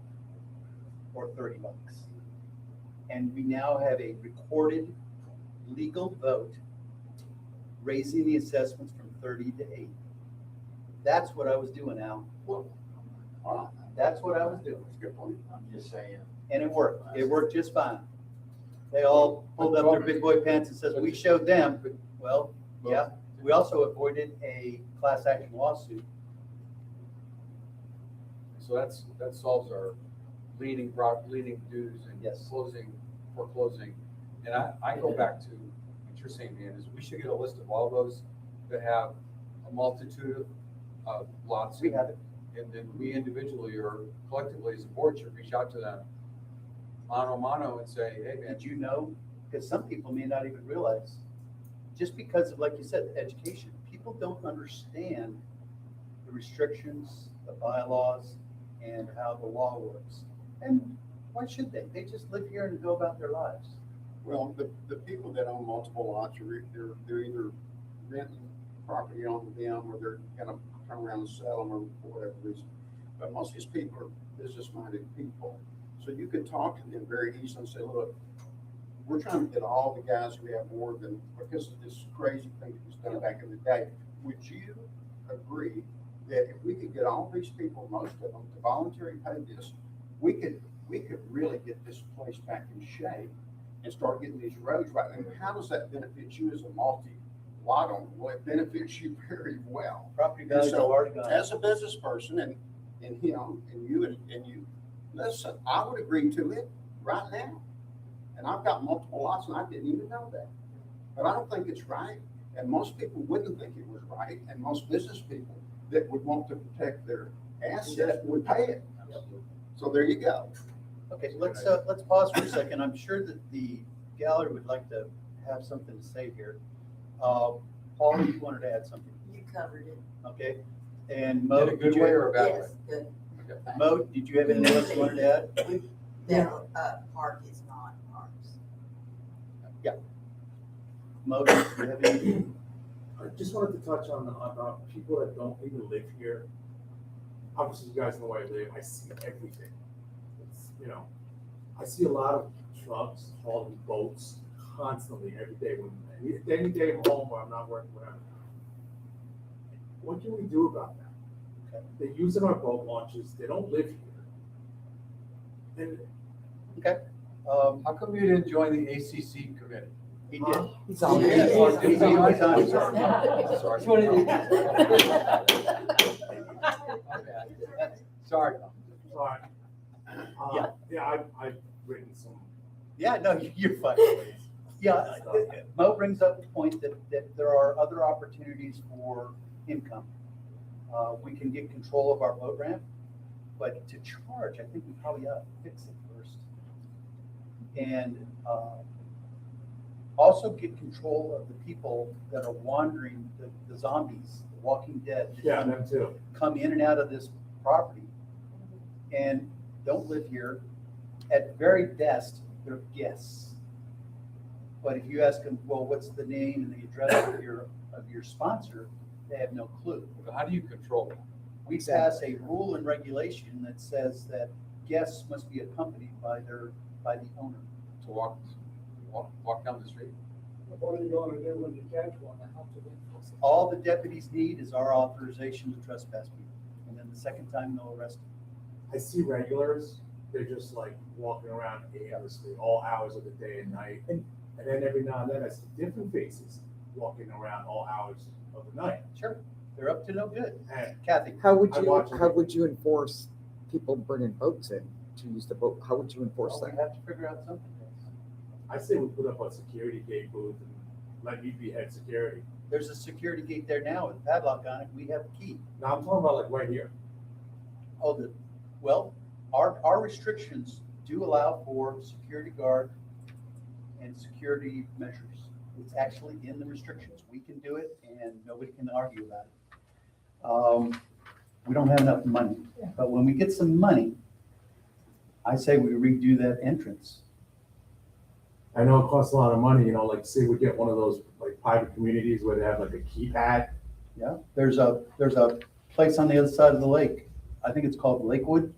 or $30. And we now have a recorded legal vote raising the assessments from 30 to 80. That's what I was doing, Al. Wow, That's what I was doing. that's a good point. I'm just saying. And it worked. It worked just fine. They all pulled up their big boy pants and says, we showed them. Well, yeah, we also avoided a class action lawsuit. So that solves our leading dues and Yes. foreclosing. And I go back to what you're saying, Dan, is we should get a list of all those that have a multitude of lots. We have it. And then we individually or collectively as a board should reach out to them mano a mano and say, hey, man, Did you know? Because some people may not even realize, just because of, like you said, education, people don't understand the restrictions, the bylaws, and how the law works. And why should they? They just live here and go about their lives. Well, the people that own multiple lots, they're either renting property on them or they're gonna turn around and sell them or for whatever reason. But most of these people are business-minded people. So you can talk to them very easily and say, look, we're trying to get all the guys we have more than, because of this crazy thing that was done back in the day. Would you agree that if we could get all these people, most of them, to voluntarily pay this, we could really get this place back in shape and start getting these roads right? And how does that benefit you as a multi-lot owner? Well, it benefits you very well. Property And values are so, already gone. as a business person and him and you, listen, I would agree to it right now. And I've got multiple lots and I didn't even know that. But I don't think it's right. And most people wouldn't think it was right. And most business people that would want to protect their assets would pay it. So there you go. Okay, let's pause for a second. I'm sure that the gallery would like to have something to say here. Paul, you wanted to add something, You covered it. okay? And in Mo, a did good you, way or a bad way? Yes, good. Mo, did you have anything else you wanted to add? That, park is not ours. Mo, do you have anything? I just wanted to touch on people that don't even live here. Obviously, you guys know where I live. I see everything. It's, I see a lot of trucks hauling boats constantly every day. Any day I'm home or I'm not working, whatever. What can we do about that? Okay. They're using our boat launches. They don't live here. And How come you didn't join the ACC committee? He did. He's on Yeah, it. he's on it. Sorry. It's one of these. Sorry. sorry. Yeah. Yeah, I've written some. Yeah, no, you're fine. Yeah, Mo brings up the point that there are other opportunities for income. We can get control of our boat ramp, but to charge, I think we probably ought to fix it first. And also get control of the people that are wandering, the zombies, the walking dead. that Yeah, them too. come in and out of this property and don't live here. At very best, they're guests. But if you ask them, well, what's the name and the address of your sponsor, they have no clue. How do you control that? We pass a rule and regulation that says that guests must be accompanied by the owner. To walk down the street? What are you gonna do when you catch one? All the deputies need is our authorization to trespass people. And then the second time, they'll arrest them. I see regulars, they're just like walking around aimlessly, all hours of the day and night. And then every now and then I see different faces walking around all hours of the night. Sure, they're up to no good. And Kathy, How would I you, watch it. how would you enforce people bringing boats in to use the boat? How would you enforce well, we that? have to figure out something. I say we put up a security gate booth and let me be head security. There's a security gate there now with a padlock on it. We have a key. Now I'm talking about like right here. Oh, well, our restrictions do allow for security guard and security measures. It's actually in the restrictions. We can do it and nobody can argue about it. We don't have enough money, but when we get some money, I say we redo that entrance. I know it costs a lot of money, you know, like say we get one of those like private communities where they have like a keypad. Yeah, there's a place on the other side of the lake. I think it's called Lakewood.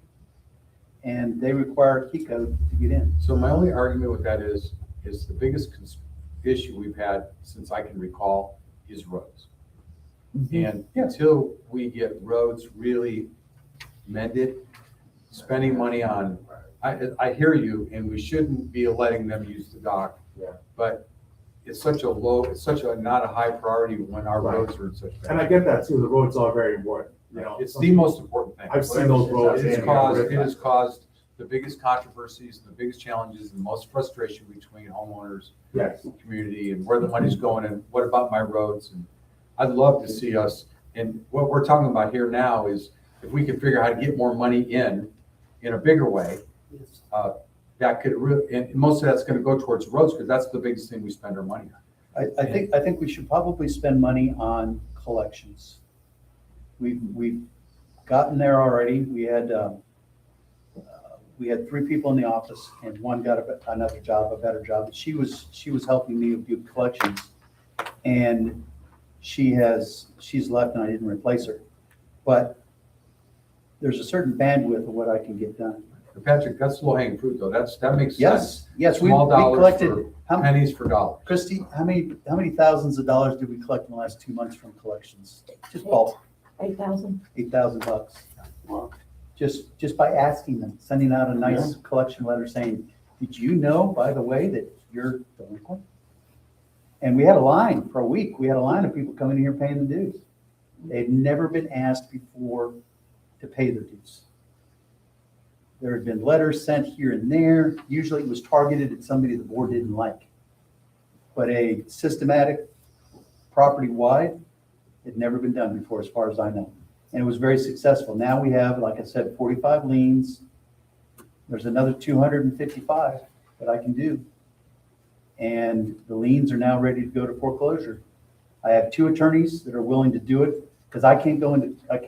And they require a key code to get in. So my only argument with that is the biggest issue we've had since I can recall is roads. And until we get roads really mended, spending money on, I hear you, and we shouldn't be letting them use the dock. Yeah. But it's such a not a high priority when our roads are in such bad. And I get that too, the roads are very important, you know. It's the most important thing. I've seen those roads. It and has caused the biggest controversies, the biggest challenges, and the most frustration between homeowners, Yes. community, and where the money's going, and what about my roads? And I'd love to see us, and what we're talking about here now is if we can figure out how to get more money in a bigger way, that could really, and most of that's gonna go towards roads, because that's the biggest thing we spend our money on. I think we should probably spend money on collections. We've gotten there already. We had 3 people in the office and one got another job, a better job. She was helping me do collections. And she's left and I didn't replace her. But there's a certain bandwidth of what I can get done. Patrick, that's low hanging fruit though. That makes sense. Yes, we Small dollars collected, for pennies for dollars. Christie, how many thousands of dollars did we collect in the last 2 months from collections? Just ballpark. 8,000. $8,000. Just by asking them, sending out a nice collection letter saying, did you know, by the way, that you're delinquent? And we had a line for a week. We had a line of people coming here paying the dues. They'd never been asked before to pay their dues. There had been letters sent here and there. Usually it was targeted at somebody the board didn't like. But a systematic property-wide had never been done before, as far as I know. And it was very successful. Now we have, like I said, 45 liens. There's another 255 that I can do. And the liens are now ready to go to foreclosure. I have 2 attorneys that are willing to do it because I can't go into a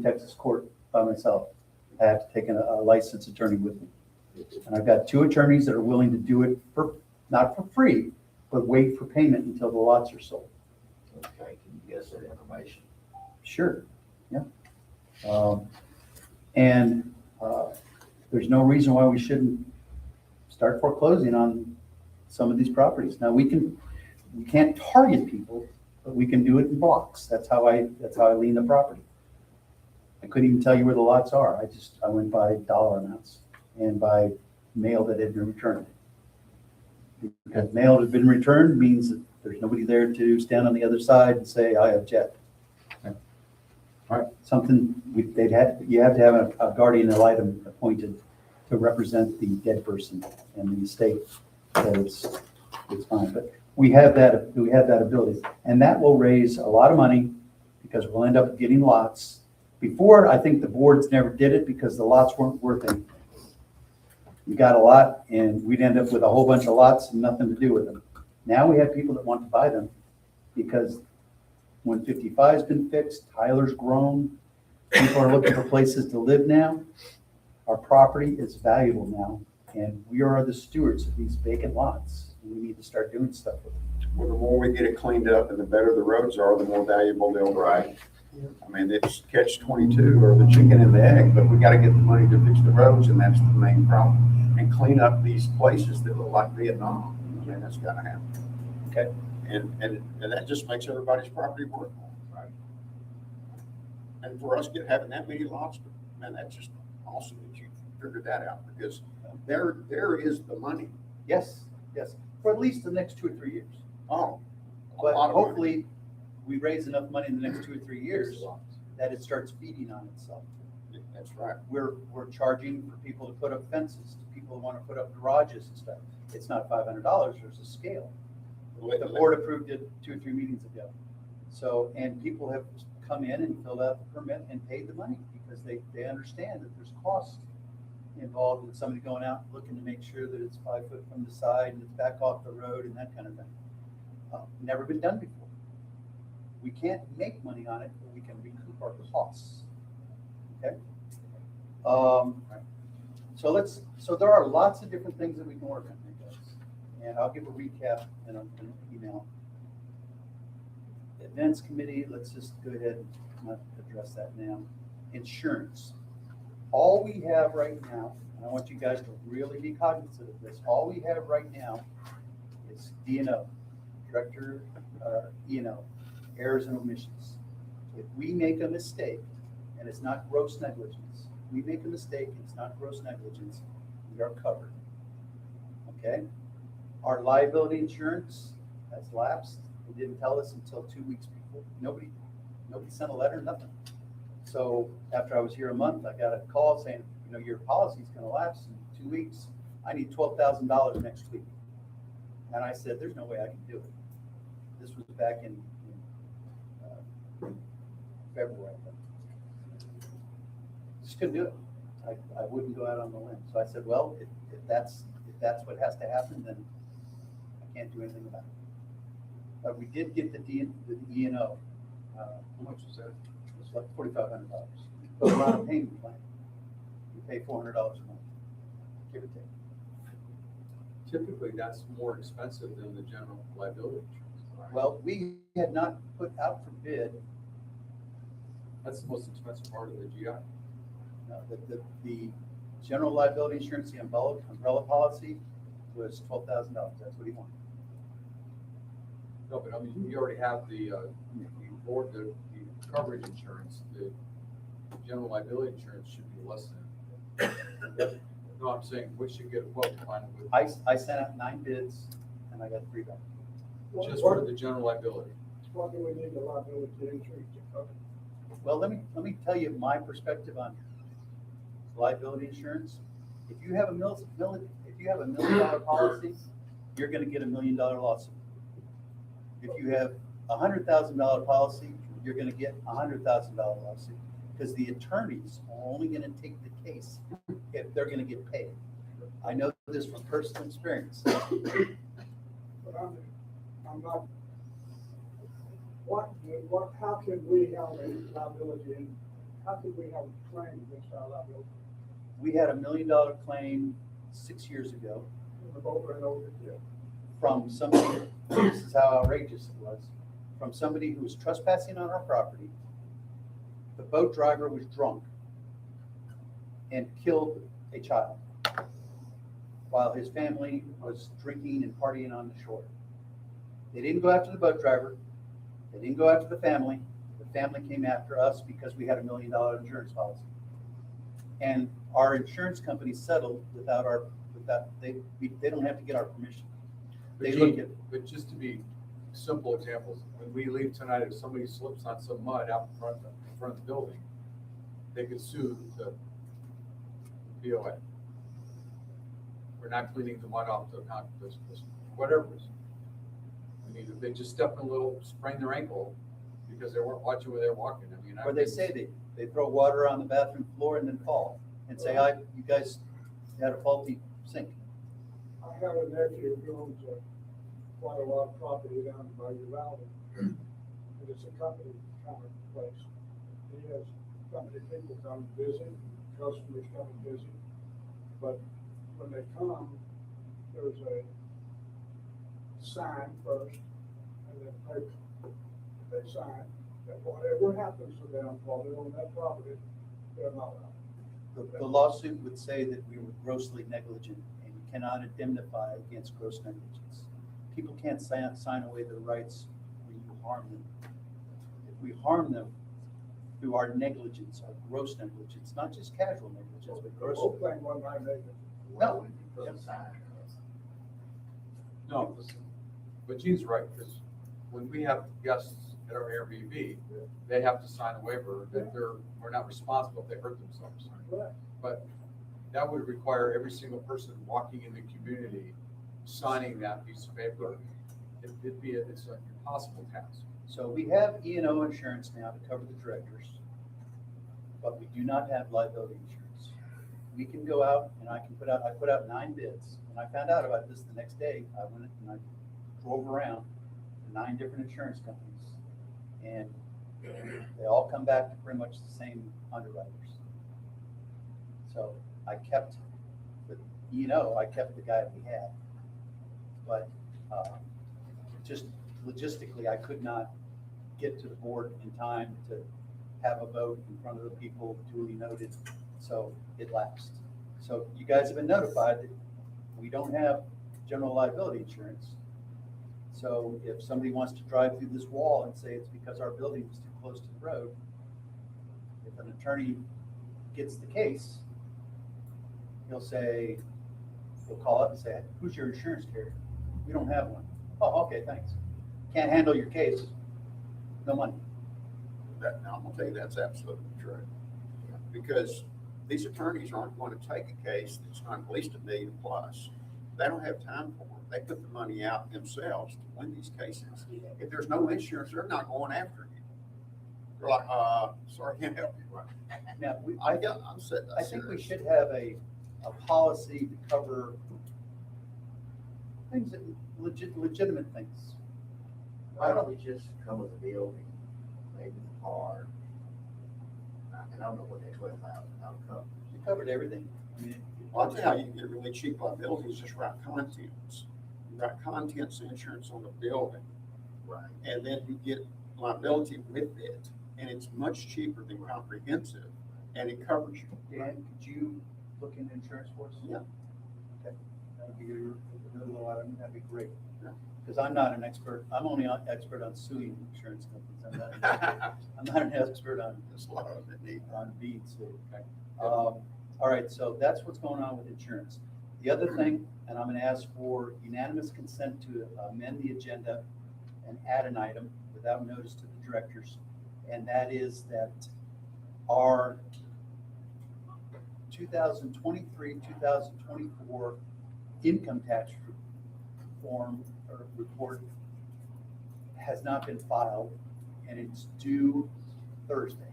Texas court by myself. I have to take a licensed attorney with me. And I've got 2 attorneys that are willing to do it not for free, but wait for payment until the lots are sold. Okay, can you get us that information? Sure, yeah. There's no reason why we shouldn't start foreclosing on some of these properties. Now, we can't target people, but we can do it in blocks. That's how I lien the property. I couldn't even tell you where the lots are. I went by dollar amounts and by mail that had been returned. Because mail that had been returned means that there's nobody there to stand on the other side and say, I object. Okay. All right. Something you have to have a guardian ad litem appointed to represent the dead person and the estate. So it's fine. But we have that ability, and that will raise a lot of money because we'll end up getting lots. Before, I think the boards never did it because the lots weren't worth anything. You got a lot and we'd end up with a whole bunch of lots and nothing to do with them. Now we have people that want to buy them because 155's been fixed, Tyler's grown, people are looking for places to live now. Our property is valuable now and we are the stewards of these vacant lots. We need to start doing stuff with them. Well, the more we get it cleaned up and the better the roads are, the more valuable they'll be. I mean, it's catch-22 or the chicken and the egg, but we got to get the money to fix the roads, and that's the main problem. And clean up these places that look like Vietnam. I mean, that's got to happen. Okay. And that just makes everybody's property worth more. Right. And for us having that many lots, man, awesome that you figured that out, because there is the money. Yes, yes, for at least the next 2 or 3 years. Oh, a But lot of money. hopefully, we raise enough money in the next 2 or 3 years that it starts feeding on itself. That's right. We're charging for people to put up fences, to people who want to put up garages and stuff. It's not $500, there's a scale. The board approved it 2 or 3 meetings ago. So, and people have come in and filled out the permit and paid the money because they understand that there's cost involved with somebody going out looking to make sure that it's 5 foot from the side and it's back off the road and that kind of thing. Never been done before. We can't make money on it, but we can recoup our costs. Okay? So there are lots of different things that we can work on, I guess. And I'll give a recap in an email. Events committee, let's just go ahead and not address that now. Insurance. All we have right now, and I want you guys to really be cognizant of this, all we have right now is D&O, Director, E&O, errors and omissions. If we make a mistake, and it's not gross negligence, we make a mistake, and it's not gross negligence, we are covered. Okay? Our liability insurance has lapsed. They didn't tell us until 2 weeks before. Nobody sent a letter, nothing. So after I was here a month, I got a call saying, your policy's gonna lapse in 2 weeks. I need $12,000 next week. And I said, there's no way I can do it. This was back in February. Just couldn't do it. I wouldn't go out on the limb. So I said, well, if that's what has to happen, then I can't do anything about it. But we did get the E&O. How much was that? It was like $4,500. But we're on a payment plan. We pay $400 a month, give or take. Typically, that's more expensive than the general liability insurance. Right? Well, we had not put out for bid. That's the most expensive part of the GI. The general liability insurance, the umbrella policy was $12,000. That's what he wanted. No, but I mean, you already have the coverage insurance. The general liability insurance should be less than. No, I'm saying we should get a quote final with. I sent out 9 bids and I got 3 back. Just for the general liability. What do we need the liability insurance to cover? Well, let me tell you my perspective on liability insurance. If you have a $1 million policy, you're going to get $1 million lawsuit. If you have a $100,000 policy, you're going to get a $100,000 lawsuit because the attorneys are only going to take the case if they're going to get paid. I know this from personal experience. But I'm not, how can we have a liability and how can we have a claim against our liability? We had a $1 million claim 6 years ago Over and over again. from somebody, this is how outrageous it was, from somebody who was trespassing on our property. The boat driver was drunk and killed a child while his family was drinking and partying on the shore. They didn't go after the boat driver. They didn't go after the family. The family came after us because we had a $1 million insurance policy. And our insurance company settled without they don't have to get our permission. They look at, But just to be simple examples, when we leave tonight, if somebody slips on some mud out in front of the building, they could sue the BOA. We're not cleaning the mud off the whatever it is. I mean, if they just step in a little, sprain their ankle because they weren't watching where they're walking. I mean, or they say they throw water on the bathroom floor and then fall and say, you guys had a faulty sink. I have a nephew who owns quite a lot of property down by the valley. And it's a company kind of place. He has company people come visit, customers come and visit. But when they come, there's a sign first and then paper. They sign that whatever happens to them while they're on that property, they're not allowed. The lawsuit would say that we were grossly negligent and you cannot indemnify against gross negligence. People can't sign away their rights when you harm them. If we harm them, through our negligence, our gross negligence, not just casual negligence, but gross. Whole thing one night, they No. We can put a sign. No, but Gene's right, because when we have guests at our Airbnb, they have to sign a waiver that we're not responsible if they hurt themselves. Right. But that would require every single person walking in the community signing that piece of paper. It's an impossible task. So we have E&O insurance now to cover the directors, but we do not have liability insurance. We can go out and I put out 9 bids. When I found out about this the next day, I went and I drove around to 9 different insurance companies, and they all come back to pretty much the same underwriters. So I kept the E&O, I kept the guy we had, but just logistically, I could not get to the board in time to have a vote in front of the people duly noted, so it lapsed. So you guys have been notified that we don't have general liability insurance. So if somebody wants to drive through this wall and say it's because our building is too close to the road, if an attorney gets the case, he'll call up and say, who's your insurance carrier? We don't have one. Oh, okay, thanks. Can't handle your case, no money. Now, I'm gonna tell you, that's absolutely true. Because these attorneys aren't going to take a case that's not at least $1 million plus. They don't have time for it. They put the money out themselves to win these cases. If there's no insurance, they're not going after you. They're like, sorry, can't help you. Now, I think we serious. should have a policy to cover things that legitimate things. Why don't we just cover the building, maybe the car? And I don't know what that $12,000 covers. We covered everything. I mean, Well, I'll tell you how you can get really cheap liability is just write contents. You write contents insurance on the building, Right. and then you get liability with it, and it's much cheaper than comprehensive, and it covers you. Dan, could you look into insurance for us? Yeah. Okay. That would be another little item. That'd be great. Yeah. Because I'm not an expert. I'm only an expert on suing insurance companies. I'm not an expert on There's a lot of it neat. beads. Okay. All right, so that's what's going on with insurance. The other thing, and I'm going to ask for unanimous consent to amend the agenda and add an item without notice to the directors, and that is that our 2023, 2024 income tax form or report has not been filed, and it's due Thursday.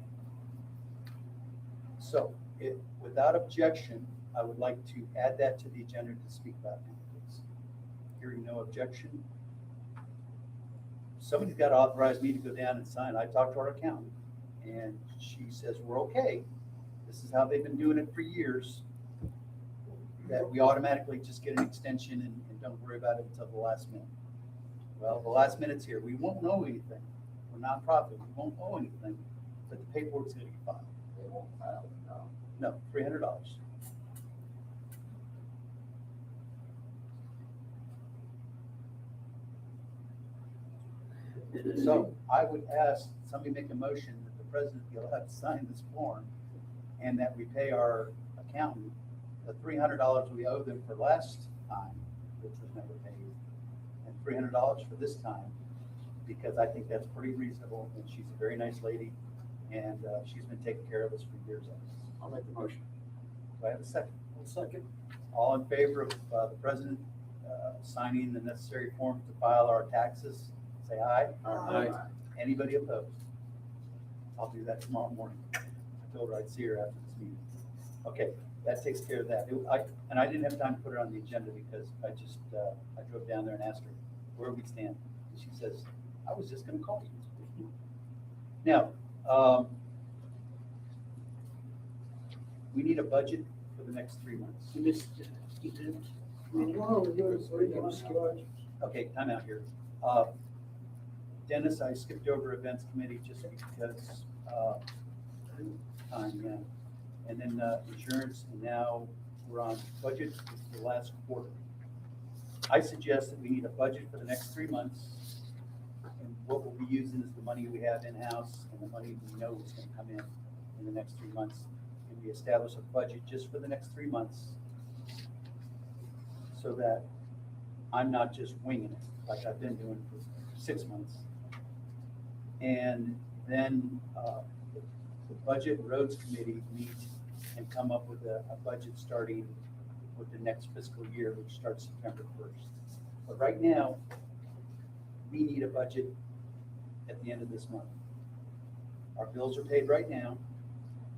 So, without objection, I would like to add that to the agenda to speak about now, please. Hearing no objection. Somebody's got to authorize me to go down and sign. I talked to our accountant, and she says, we're okay. This is how they've been doing it for years, that we automatically just get an extension and don't worry about it until the last minute. Well, the last minute's here. We won't know anything. We're nonprofit. We won't owe anything, but the paperwork's going to get filed. They won't file it, no. No, $300. So I would ask somebody make a motion that the president be allowed to sign this form and that we pay our accountant the $300 we owe them for last time, which was never paid, and $300 for this time, because I think that's pretty reasonable, and she's a very nice lady, and she's been taking care of us for years. I'll make the motion. Do I have a second? Second. All in favor of the president signing the necessary forms to file our taxes, say aye. Aye. Anybody opposed? I'll do that tomorrow morning. I told her I'd see her after this meeting. Okay, that takes care of that. And I didn't have time to put it on the agenda because I drove down there and asked her where we stand. And she says, I was just gonna call you. Now, we need a budget for the next 3 months. Okay, time out here. Dennis, I skipped over events committee just because, time, yeah. And then, insurance, and now we're on budget for the last quarter. I suggest that we need a budget for the next 3 months And what we'll be using is the money we have in-house and the money we know is gonna come in the next 3 months. And we establish a budget just for the next 3 months so that I'm not just winging it like I've been doing for 6 months. And then the Budget and Roads Committee meet and come up with a budget starting with the next fiscal year, which starts September 1st. But right now, we need a budget at the end of this month. Our bills are paid right now.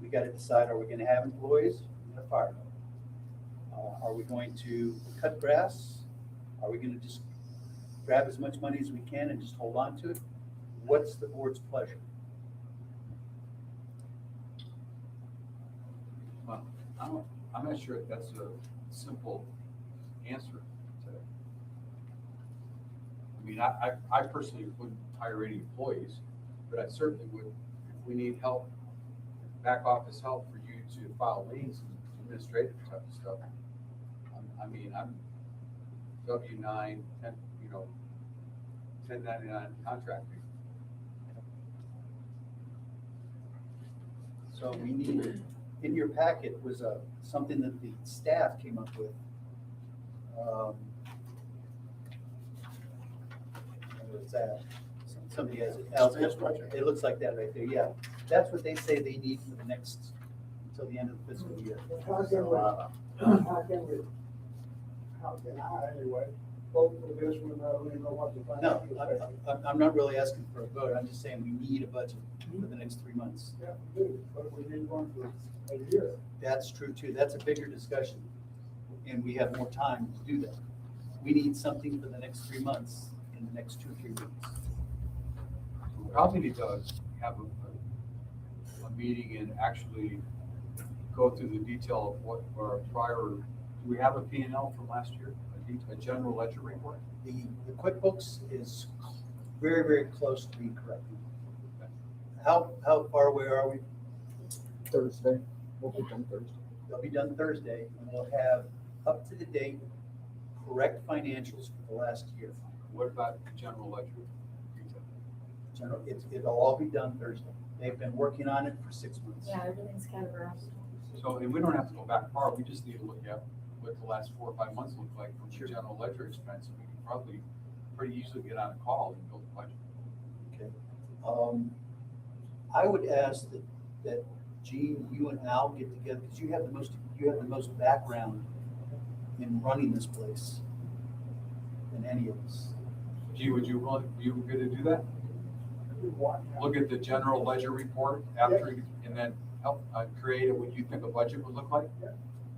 We got to decide, are we going to have employees? We're going to fire them. Are we going to cut grass? Are we going to just grab as much money as we can and just hold on to it? What's the board's pleasure? Well, I'm not sure if that's a simple answer to that. I mean, I personally wouldn't hire any employees, but I certainly would, if we need help, back office help for you to file liens and administrative type of stuff. I'm W-9, 1099 contracting. So we need, in your packet was something that the staff came up with. What's that? Somebody has it. It looks like that right there, yeah. That's what they say they need for the next, until the end of the fiscal year. How can I anyway, vote for this when I don't even know what the No, financial statement? I'm not really asking for a vote, I'm just saying we need a budget for the next 3 months. Yeah, we do, but we need one for a year. That's true too, that's a bigger discussion, and we have more time to do that. We need something for the next 3 months, in the next 2 or 3 weeks. We probably need to have a meeting and actually go through the detail of what our prior, do we have a P&L from last year? A general ledger report? The QuickBooks is very, very close to being corrected. How far away are we? Thursday, we'll be done Thursday. They'll be done Thursday, and we'll have up to the date, correct financials for the last year. What about the general ledger detail? It'll all be done Thursday. They've been working on it for 6 months. Yeah, everything's categorized. So, and we don't have to go back far, we just need to look at what the last 4 or 5 months look like from the general ledger expense, and we can probably pretty easily get on a call and build a budget. Okay. I would ask that Gene, you and Al get together, because you have the most background in running this place than any of us. Gee, you gonna do that? Look at the general ledger report after, and then help create what you think a budget would look like?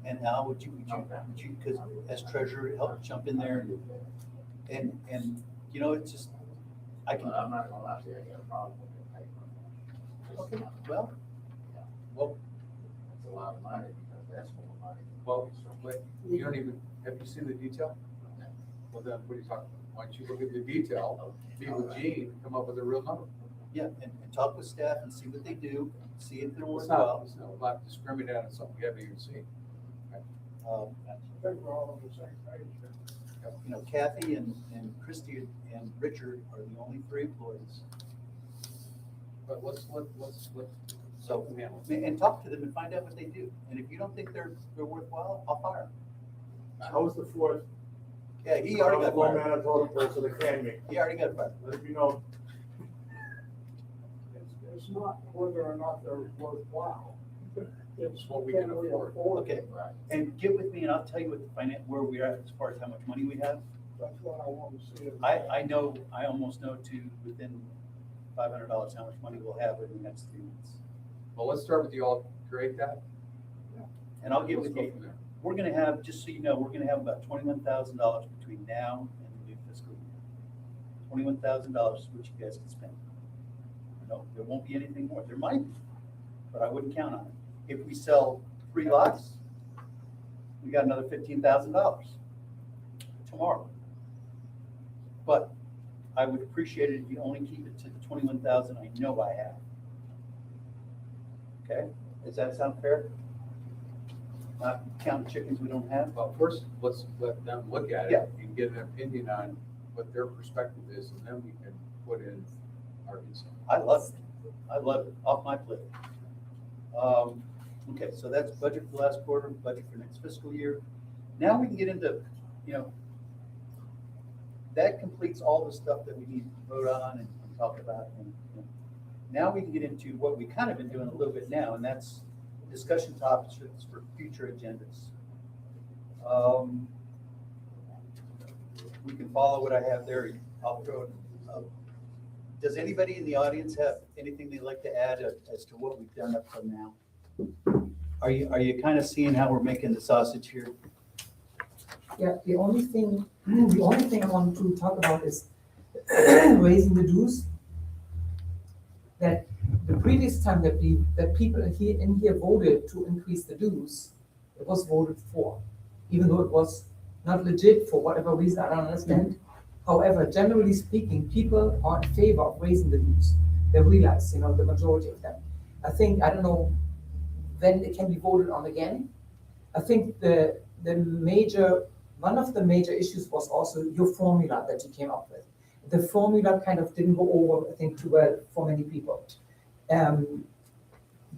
And Al, would you, because as treasurer, help jump in there and it's just, I can. I'm not gonna lie to you, I got a problem with the paper. Okay, well, It's a lot of money, because that's more money. Well, wait, you don't even, have you seen the detail? Well, then, what are you talking about? Why don't you look at the detail, meet with Gene, and come up with a real number? yeah, and talk with staff and see what they do, see if they're It's worthwhile. not discriminate on something we haven't even seen. Um, I think we're all on the same page. Kathy and Christie and Richard are the only 3 employees. But let's So, and talk to them and find out what they do. And if you don't think they're worthwhile, I'll fire them. I was the fourth. Yeah, he already got Low fired. man, I told him, so they can me. He already got fired. Let it be known. It's not whether or not they're worthwhile. It's what we can we afford. Okay, and get with me and I'll tell you what the where we're at as far as how much money we have. That's what I want to see. I almost know to within $500 how much money we'll have in the next 3 months. Well, let's start with you all, create that. And I'll get Let's with go you. from there. We're gonna have, just so you know, we're gonna have about $21,000 between now and the new fiscal year. $21,000 is what you guys can spend. No, there won't be anything more. There might be, but I wouldn't count on it. If we sell 3 lots, we got another $15,000 tomorrow. But I would appreciate it if you only keep it to the 21,000 I know I have. Okay, does that sound fair? Not count chickens we don't have? Well, first, let's let them look at Yeah. it and get an opinion on what their perspective is, and then we can put in Arkansas. I love it. I love it. Off my plate. Okay, so that's budget for last quarter, budget for next fiscal year. Now we can get into, that completes all the stuff that we need to vote on and talk about. And now we can get into what we kind of been doing a little bit now, and that's discussion topics for future agendas. We can follow what I have there. I'll throw it up. Does anybody in the audience have anything they'd like to add as to what we've done up till now? Are you kind of seeing how we're making the sausage here? Yeah, the only thing I want to talk about is raising the dues. That the previous time that people here in here voted to increase the dues, it was voted for, even though it was not legit for whatever reason, I don't understand. However, generally speaking, people are in favor of raising the dues. They realize, the majority of them. I don't know when it can be voted on again. I think one of the major issues was also your formula that you came up with. The formula kind of didn't go over, I think, too well for many people.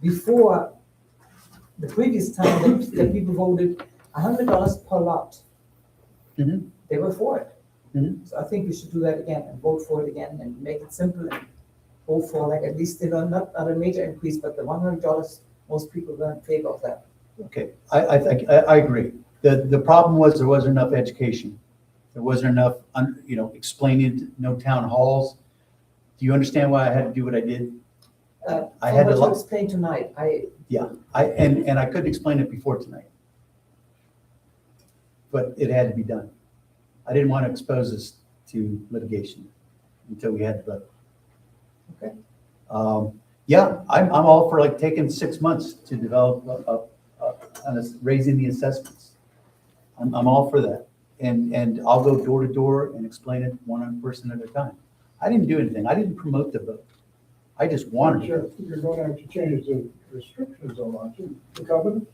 Before the previous time that people voted $100 per lot, they were for it. So I think we should do that again and vote for it again and make it simple and go for at least not a major increase, but the $100, most people were in favor of that. Okay, I think I agree. The problem was there wasn't enough education. There wasn't enough, explaining, no town halls. Do you understand why I had to do what I did? I had to explain tonight. And I couldn't explain it before tonight. But it had to be done. I didn't want to expose us to litigation until we had the vote. Okay. Yeah, I'm all for taking 6 months to develop raising the assessments. I'm all for that. And I'll go door to door and explain it one person at a time. I didn't do anything. I didn't promote the vote. I just wanted to. You're going to have to change the restrictions on lot too, the covenant.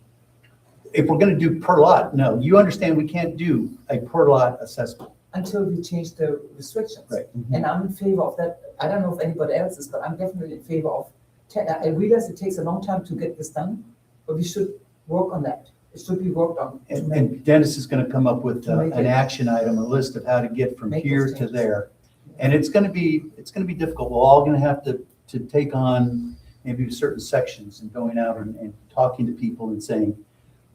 If we're going to do per lot, no. You understand we can't do a per lot assessment. Until we change the restrictions. Right. And I'm in favor of that. I don't know if anybody else is, but I'm definitely in favor of. I realize it takes a long time to get this done, but we should work on that. It should be worked on. And Dennis is going to come up with an action item, a list of how to get from here to there. And it's going to be difficult. We're all going to have to take on maybe certain sections and going out and talking to people and saying,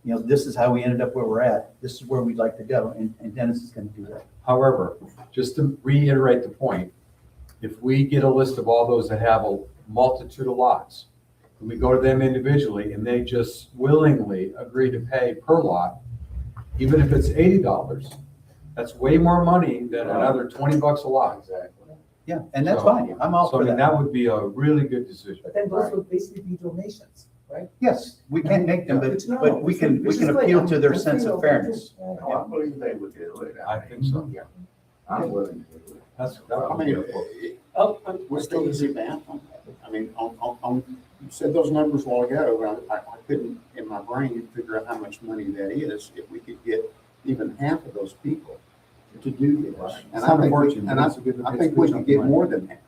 this is how we ended up where we're at. This is where we'd like to go. And Dennis is going to do that. However, just to reiterate the point, if we get a list of all those that have a multitude of lots, and we go to them individually and they just willingly agree to pay per lot, even if it's $80, that's way more money than another $20 a lot. Exactly. Yeah, and that's fine. I'm all So for that. that would be a really good decision. But then those would basically be donations, right? Yes, we can't make them, but we can Which is good. appeal to their I'm sense in of favor it fairness. too. Oh, I believe they would do it. I think so. Yeah. I'm willing to do it. That's, I mean, what's the easy math on that? I mean, you said those numbers a while ago, I couldn't, in my brain, figure out how much money that is if we could get even half of those people to do this. Right. And It's I think, unfortunate, and but I it's a good- I it's think a good we chunk could of get money. more than that.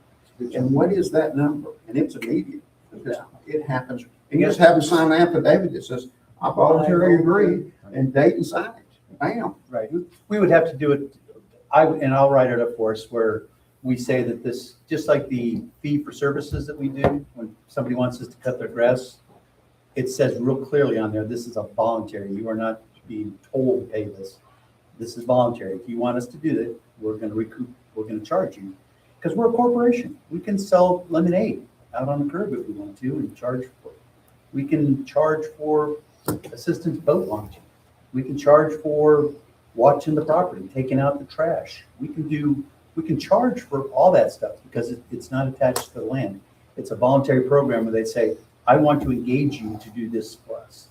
And what is that number? And it's immediate, because it happens. You just have them sign an affidavit that says, I voluntarily agree, and date and sign it. Bam. Right. We would have to do it, and I'll write it up for us, where we say that this, just like the fee for services that we do, when somebody wants us to cut their grass, it says real clearly on there, this is a voluntary. You are not being told to pay this. This is voluntary. If you want us to do that, we're going to recoup, we're going to charge you. Because we're a corporation. We can sell lemonade out on the curb if we want to and charge for it. We can charge for assistance boat launching. We can charge for watching the property, taking out the trash. We can charge for all that stuff because it's not attached to the land. It's a voluntary program where they say, I want to engage you to do this for us.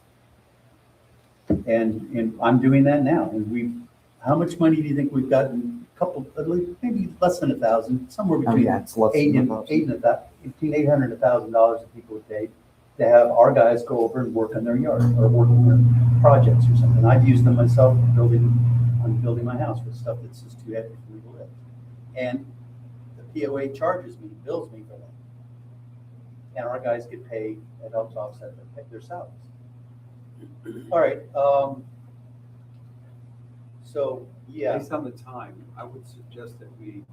And I'm doing that now. And how much money do you think we've gotten? Maybe less than 1,000, somewhere between between $800 and $1,000 that people would pay to have our guys go over and work on their yard or work on their projects or something. I've used them myself building my house with stuff that's just too heavy for me to lift. And the POA charges me, bills me for that. And our guys get paid, it helps offset their salaries. All right, so, yeah, Based on the time, I would suggest that we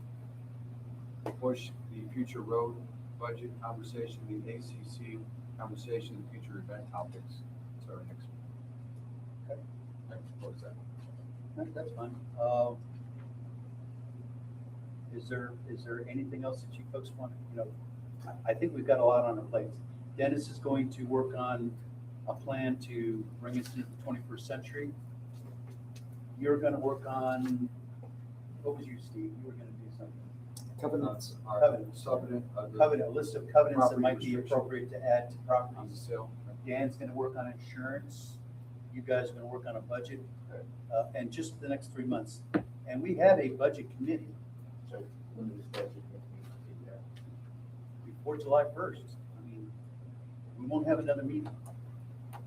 push the future road budget conversation, the ACC conversation, and future event topics to our next. Okay. I propose that. that's fine. Is there anything else that you folks want, I think we've got a lot on our plates. Dennis is going to work on a plan to bring us into the 21st century. You're gonna work on, what was you, Steve? You were gonna do something. Covenants. Covenant, a list of covenants that Property might be restriction. appropriate to add to On the properties. sale. Dan's gonna work on insurance. You guys are gonna work on a budget, and just the next 3 months. And we have a budget committee So when is budget going to be there? before July 1st. I mean, we won't have another meeting,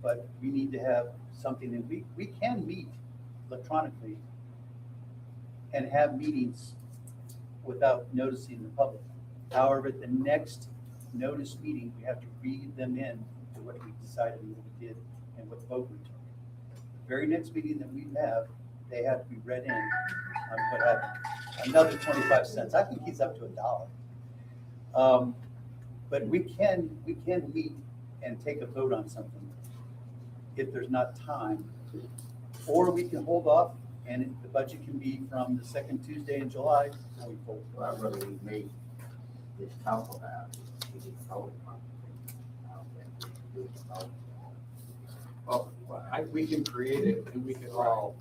but we need to have something, and we can meet electronically and have meetings without noticing the public. However, at the next notice meeting, we have to read them in to what we decided and what we did and what vote we took. The very next meeting that we have, they have to be read in on what happened. Another 25 cents. I think he's up to $1. But we can meet and take a vote on something if there's not time. Or we can hold off and the budget can be from the second Tuesday in July going forward. Well, I'd rather we make this talk about it. We can vote on it. I don't think we can do it all. Well, we can create it and we can all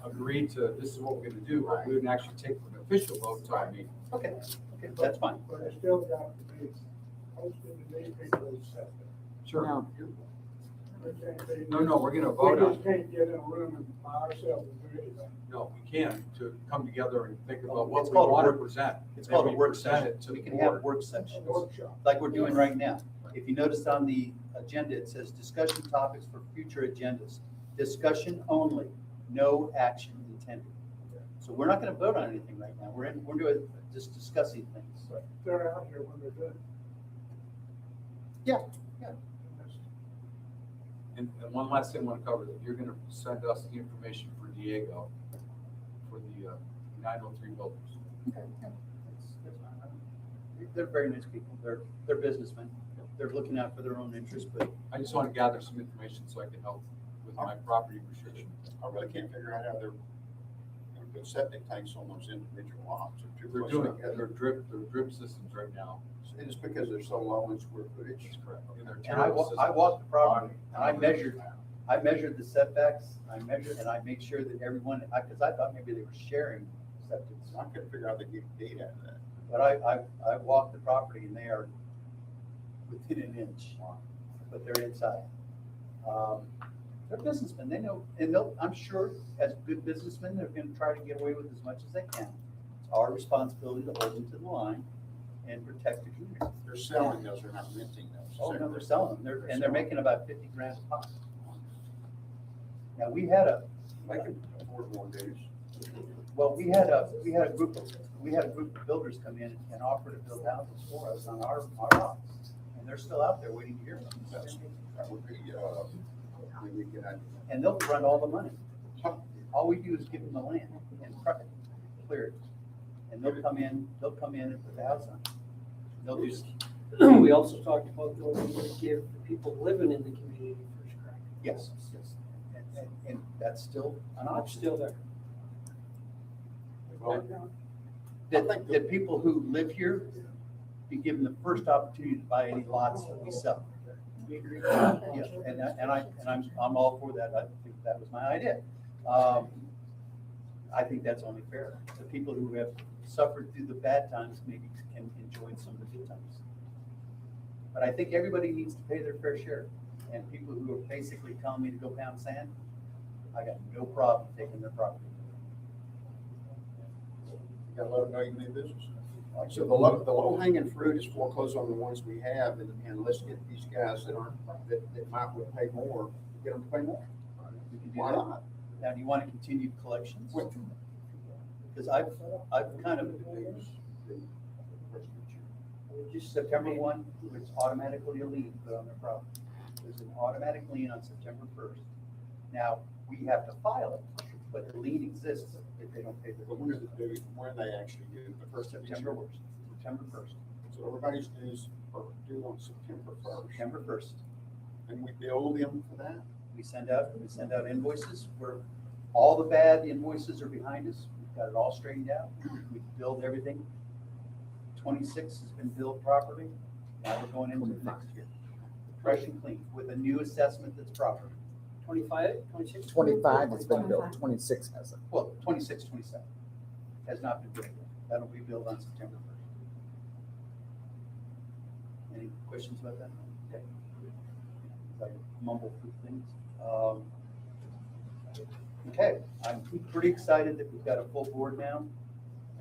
agree to, this is what we're gonna do, but we wouldn't actually take an official vote to our meeting. Okay, that's fine. But it still got to be posted and these people accept it. Sure. No. We can't be- No, we're gonna We vote on just it. can't get in a room and by ourselves and do anything. No, we can, to come together and think about what It's we called a want to work- present. It's and called a we work present session. it to We the can have board. work A sessions, workshop. like we're doing right now. If you noticed on the agenda, it says discussion topics for future agendas. Discussion only, no action intended. So we're not gonna vote on anything right now. We're doing, just discussing things. They're out here when they're done. Yeah. And one last thing I want to cover, that you're gonna send us the information for Diego for the 903 builders. Okay, yeah, that's fine. They're very nice people. They're businessmen. They're looking out for their own interests, but I just want to gather some information so I can help with my property restriction. I really can't figure out how they're gonna put septic tanks on those individual lots. They're doing, their drip systems right now. It's because they're so low in square footage. That's correct. And their and I drip walked systems- the property and I measured the setbacks. I made sure that everyone, because I thought maybe they were sharing septics. I couldn't figure out the data out of that. But I walked the property and they are within an inch, but they're inside. They're businessmen, they know, and I'm sure as good businessmen, they're gonna try to get away with as much as they can. It's our responsibility to hold them to the line and protect the community. They're selling those, they're not renting those. Oh, no, they're selling them, they're making about 50 grand a pop. Now, we had a Afford more dues. group of builders come in and offer to build houses for us on our lots. And they're still out there waiting to hear from us. That would be, we can, And they'll run all the money. All we do is give them the land and clear it. And they'll come in and put the house on. They'll just, We also talked about the way to give the people living in the community first crack. yes. And that's still an I'm option. still there. That people who live here be given the first opportunity to buy any lots that we sell. We agree? Yeah, and I'm all for that. I think that was my idea. I think that's only fair. The people who have suffered through the bad times maybe can enjoy some of the good times. But I think everybody needs to pay their fair share. And people who are basically telling me to go pound sand, I got no problem taking their property. you gotta let them know you mean business. So the low hanging fruit is foreclose on the ones we have and let's get these guys that might would pay more, get them to pay more. We can do Why that. not? Now, do you want to continue collections? Wait. Because I've kind of, September 1, it's automatically a lien put on their property. There's an automatic lien on September 1st. Now, we have to file it, but the lien exists if they don't pay their But when is it due, when they actually do, the first of each September year? 1st. September 1st. So everybody's dues are due on September first, September 1st. and we bill them for that? We send out invoices where all the bad invoices are behind us. We've got it all straightened out. We've billed everything. 26 has been billed properly. Now we're going into the next year. Fresh and clean with a new assessment that's proper. 25, 26? 25 has been built, 26 hasn't. Well, 26, 27 has not been billed. That'll be billed on September 1st. Any questions about that? Okay. As I mumble through things. Okay, I'm pretty excited that we've got a full board now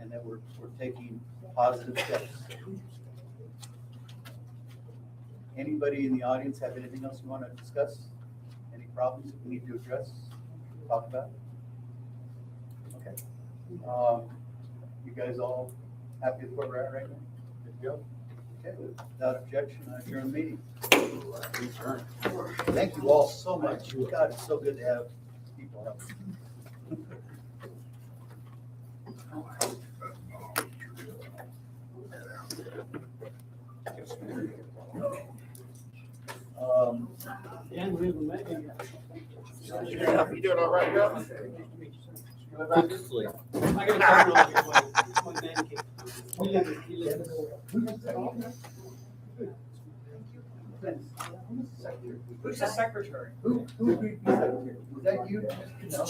and that we're taking positive steps. Anybody in the audience have anything else you want to discuss? Any problems that we need to address, talk about? Okay. You guys all happy with where we're at right now? Good to go? Okay, without objection, I adjourn the meeting. Thank you all so much. God, it's so good to have people help. Dan, we haven't met yet. Yeah, you doing all right, Bill? Hopefully. I gotta tell you, my man cave. He lives Who's the secretary? Who is that you? No.